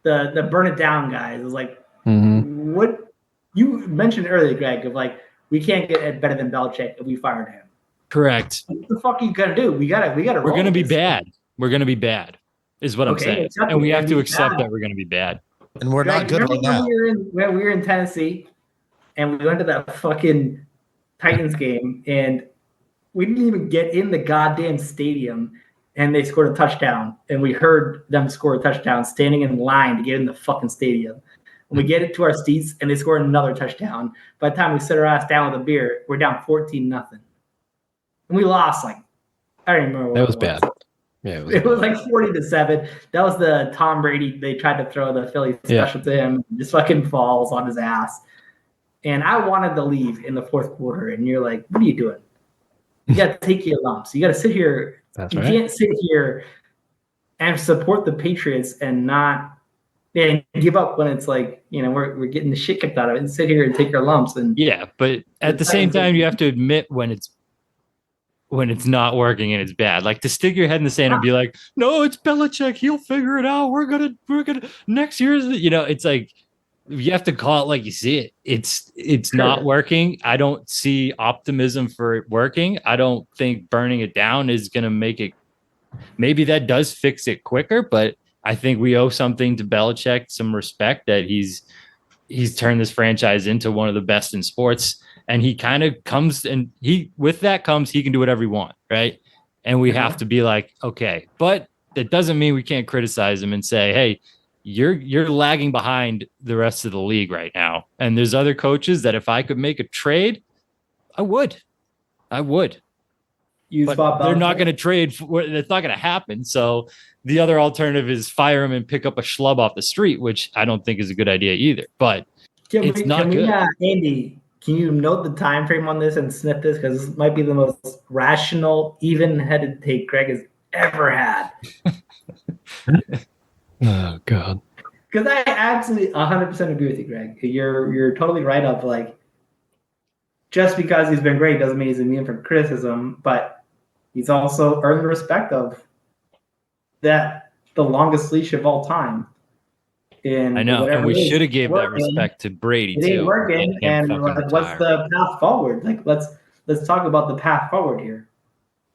the burn it down guys. Is like what you mentioned earlier, Greg, of like. We can't get better than Bellichick if we fired him. Correct. What the fuck are you gonna do? We gotta. We're gonna be bad. We're gonna be bad, is what I'm saying, and we have to accept that we're gonna be bad. And we're not good right now. When we were in Tennessee, and we went to that fucking Titans game, and we didn't even get in the goddamn stadium, and they scored a touchdown, and we heard them score a touchdown, standing in line to get in the fucking stadium. We get it to our seats, and they score another touchdown. By the time we sit our ass down with a beer, we're down 14-0. And we lost, I don't even remember. That was bad. Yeah, it was like 40-7. That was the Tom Brady. They tried to throw the Philly special to him. Just fucking falls on his ass. And I wanted to leave in the fourth quarter, and you're like, what are you doing? You got to take your lumps. You got to sit here. You can't sit here and support the Patriots and not – and give up when it's like, we're getting the shit kicked out of it and sit here and take our lumps. And but at the same time, you have to admit when it's not working and it's bad. Like to stick your head in the sand and be like, no, it's Bellichick. He'll figure it out. We're gonna next year's. It's like you have to call it like you see it. It's not working. I don't see optimism for it working. I don't think burning it down is gonna make it. Maybe that does fix it quicker, but. I think we owe something to Bellichick, some respect that he's turned this franchise into one of the best in sports. And he kind of comes and he can do whatever he wants. Right. And we have to be like, okay, but that doesn't mean we can't criticize him and say, hey, you're lagging behind the rest of the league right now. And there's other coaches that if I could make a trade, I would. But they're not going to trade. It's not going to happen. So the other alternative is fire him and pick up a schlub off the street, which I don't think is a good idea either. But it's not good. Andy, can you note the time frame on this and snip this? Because this might be the most rational, even-headed take Greg has ever had. Oh, God. Because I absolutely 100% agree with you, Greg. You're totally right of like, just because he's been great doesn't mean he's immune from criticism, but he's also earned the respect of that the longest leash of all time. I know, and we should have gave that respect to Brady too. It ain't working, and what's the path forward? Like let's talk about the path forward here,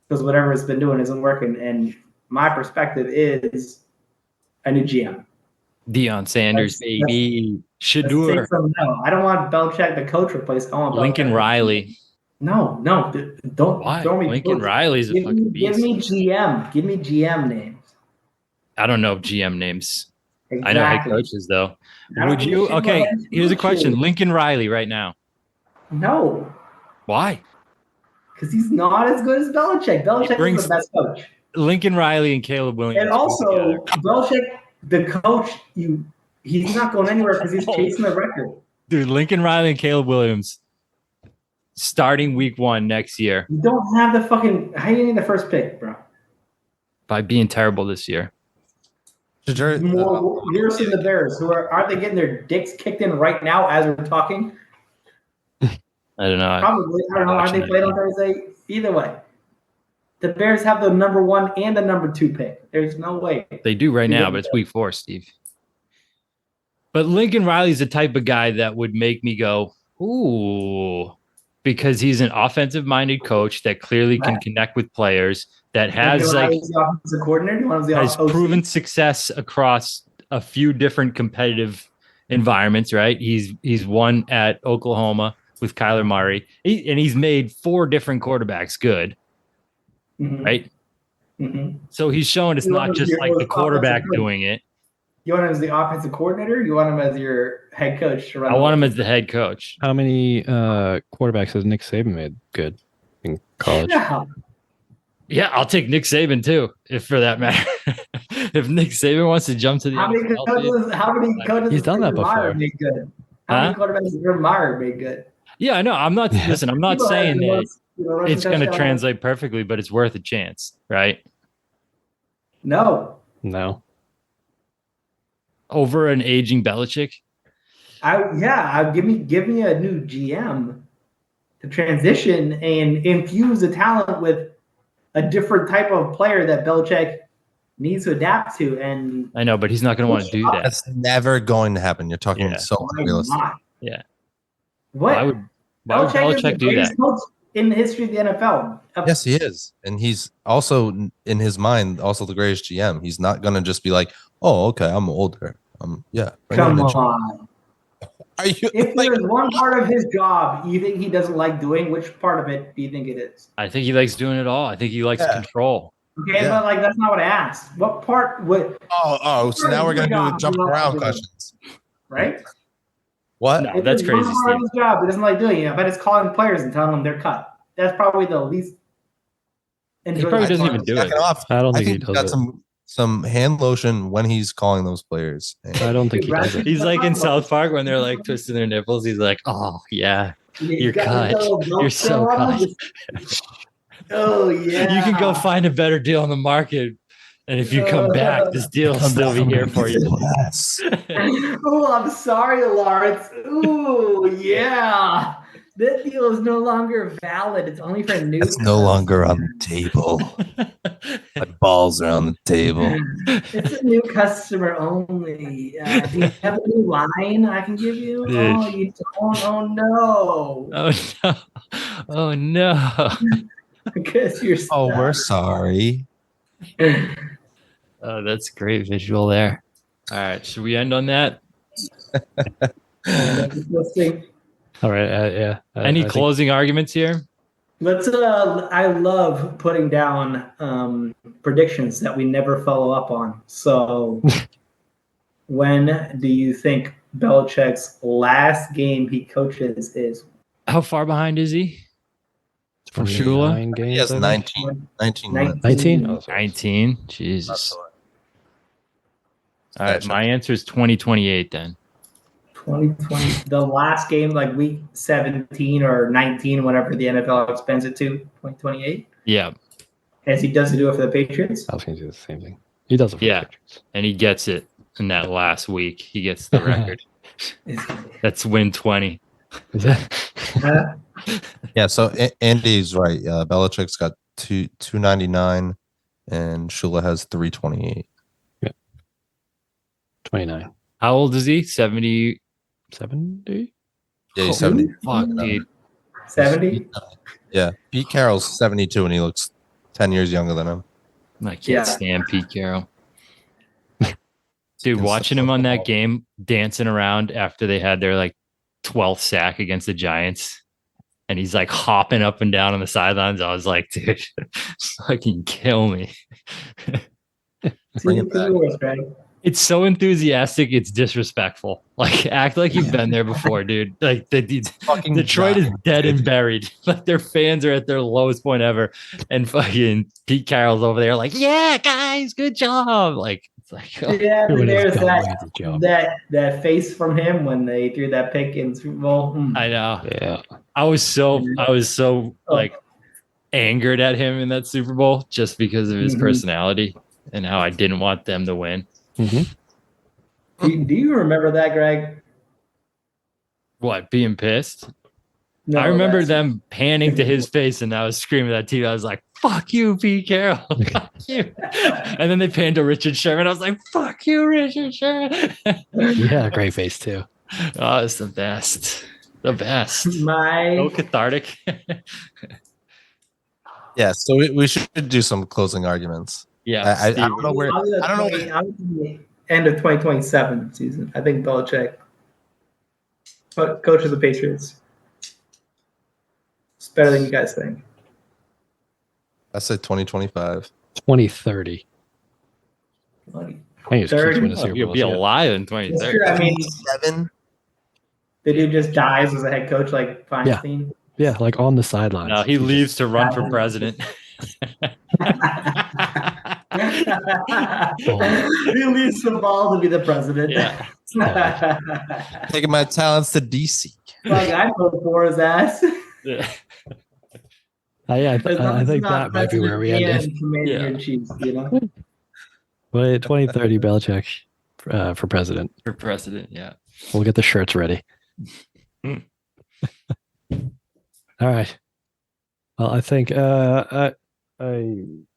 because whatever it's been doing isn't working. And my perspective is a new GM. Deion Sanders, baby. Shadur. I don't want Bellichick, the coach, replaced. I want Lincoln Riley. No, don't. Why? Throw me Lincoln Riley's a fucking beast. Give me GM names. I don't know GM names. Exactly. I know head coaches though. Would you? Okay, here's a question. Lincoln Riley right now. No. Why? Because he's not as good as Bellichick. Bellichick is the best coach. Lincoln Riley and Caleb Williams. And also, Bellichick, the coach, he's not going anywhere because he's chasing the record. Dude, Lincoln Riley and Caleb Williams starting week 1 next year. You don't have the fucking. How do you need the first pick, bro? By being terrible this year. More worse than the Bears, who aren't they getting their dicks kicked in right now as we're talking? I don't know. Probably. I don't know. Are they played on Thursday? Either way, the Bears have the number 1 and the number 2 pick. There's no way. They do right now, but it's week 4, Steve. But Lincoln Riley's the type of guy that would make me go, ooh, because he's an offensive-minded coach that clearly can connect with players, that has the offensive coordinator, has proven success across a few different competitive environments, right? He's won at Oklahoma with Kyler Murray, and he's made 4 different quarterbacks good, right? Mm-hmm. So he's shown it's not just like the quarterback doing it. You want him as the offensive coordinator? You want him as your head coach? I want him as the head coach. How many quarterbacks has Nick Saban made good in college? Yeah, I'll take Nick Saban too, if for that matter. If Nick Saban wants to jump to the NFL, how many coaches he's done that before. Made good? How many quarterbacks has Urban Meyer made good? Yeah, I know. I'm not saying that it's going to translate perfectly, but it's worth a chance, right? No. Over an aging Bellichick? Give me a new GM to transition and infuse the talent with a different type of player that Belichick needs to adapt to. And I know, but he's not going to want to do that. That's never going to happen. You're talking so unrealistic. Yeah. What? Why would Belichick do that? Coach in the history of the NFL. Yes, he is. And he's also, in his mind, also the greatest GM. He's not going to just be like, oh, okay, I'm older. Come on. Are you, if there's one part of his job you think he doesn't like doing, which part of it do you think it is? I think he likes doing it all. I think he likes control. Okay, but that's not what I asked. What part would? So now we're gonna do jump around questions, right? What? No, that's crazy. One part of his job he doesn't like doing it, but it's calling players and telling them they're cut. That's probably the least. He probably doesn't even do it. I don't think he does it. Some hand lotion when he's calling those players. I don't think he does it. He's like in South Park when they're like twisting their nipples. He's like, oh yeah, you're cut. You're so cut. Oh yeah. You can go find a better deal on the market. And if you come back, this deal will still be here for you. Oh, I'm sorry, Lawrence. Ooh, yeah. That deal is no longer valid. It's only for new. It's no longer on the table. My balls are on the table. It's a new customer only. Do you have a new line I can give you? Dude. Oh, you don't? Oh, no. Oh, no. Oh, no. Because you're stuck. Oh, we're sorry. Oh, that's a great visual there. All right. Should we end on that? Let's see. All right. Yeah. Any closing arguments here? Let's. I love putting down predictions that we never follow up on. So, when do you think Belichick's last game he coaches is? How far behind is he? From Shula? He has 19. 19? Oh, 19? Jesus. All right. My answer is 2028 then. 2020, the last game, like week 17 or 19, whatever the NFL expands it to, 2028. Yeah. As he does do it for the Patriots. I was going to do the same thing. He does it for the Patriots. And he gets it in that last week. He gets the record. That's win 20. Is that? Yeah, so Andy's right. Belichick's got 299 and Shula has 328. Yeah. 29. How old is he? 70? 70? Yeah, he's 70. Fuck, dude. 70? Yeah. Pete Carroll's 72 and he looks 10 years younger than him. I can't stand Pete Carroll. Dude, watching him on that game dancing around after they had their 12th sack against the Giants. And he's hopping up and down on the sidelines. I was like, dude, fucking kill me. Bring it back. It's so enthusiastic, it's disrespectful. Like, act like you've been there before, dude. Like, Fucking Detroit is giant, dead dude. and buried. Like, their fans are at their lowest point ever. And fucking Pete Carroll's over there, like, yeah, guys, good job. Like, it's like, oh, Yeah, Doing his there's dumb lazy job. that face from him when they threw that pick in Super Bowl. I know. Yeah. I was so like angered at him in that Super Bowl just because of his personality and how I didn't want them to win. Mm-hmm. Do you remember that, Greg? What, being pissed? No, I remember that's- them panning to his face and I was screaming at that TV. I was like, fuck you, Pete Carroll. Fuck you. And then they panned to Richard Sherman. I was like, fuck you, Richard Sherman. Yeah, great face too. Oh, it's the best. The best. My So cathartic. Yeah, so we should do some closing arguments. Yeah. I Steve. don't know where. I don't know. I'll do the end of 2027 season. I think Belichick, coach of the Patriots, it's better than you guys think. I said 2025. 2030. Bloody. I think it's keeps 30. winning Oh, Super you'll Bowls. be Yeah. alive in It's 2030. true. I mean, 7. the dude just dies as a head coach like Feinstein. Yeah, like on the sidelines. No, he leaves to run for president. He leaves the ball to be the president. Yeah. Taking my talents to DC. Like I vote for his ass. Yeah. I As long I as think it's not that might be where we end President it. and Commander-in-Chief, you know? But 2030 Belichick for president. For president, yeah. We'll get the shirts ready. Hmm. All right. Well, I think I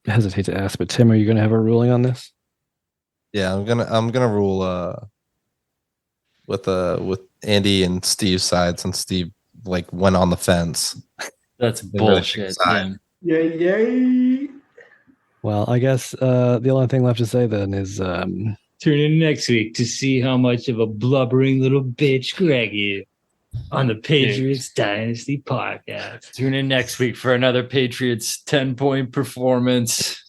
hesitate to ask, but Tim, are you going to have a ruling on this? Yeah, I'm gonna rule with Andy and Steve's side since Steve like went on the fence. That's really bullshit. side. Tim. Yay. Well, I guess the only thing left to say then is Tune in next week to see how much of a blubbering little bitch Greg is on the Patriots Dynasty podcast. Tune in next week for another Patriots 10-point performance.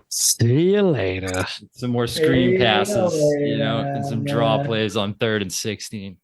see you later. Some more screen Hey, passes, later, and some draw plays on 3rd and 16.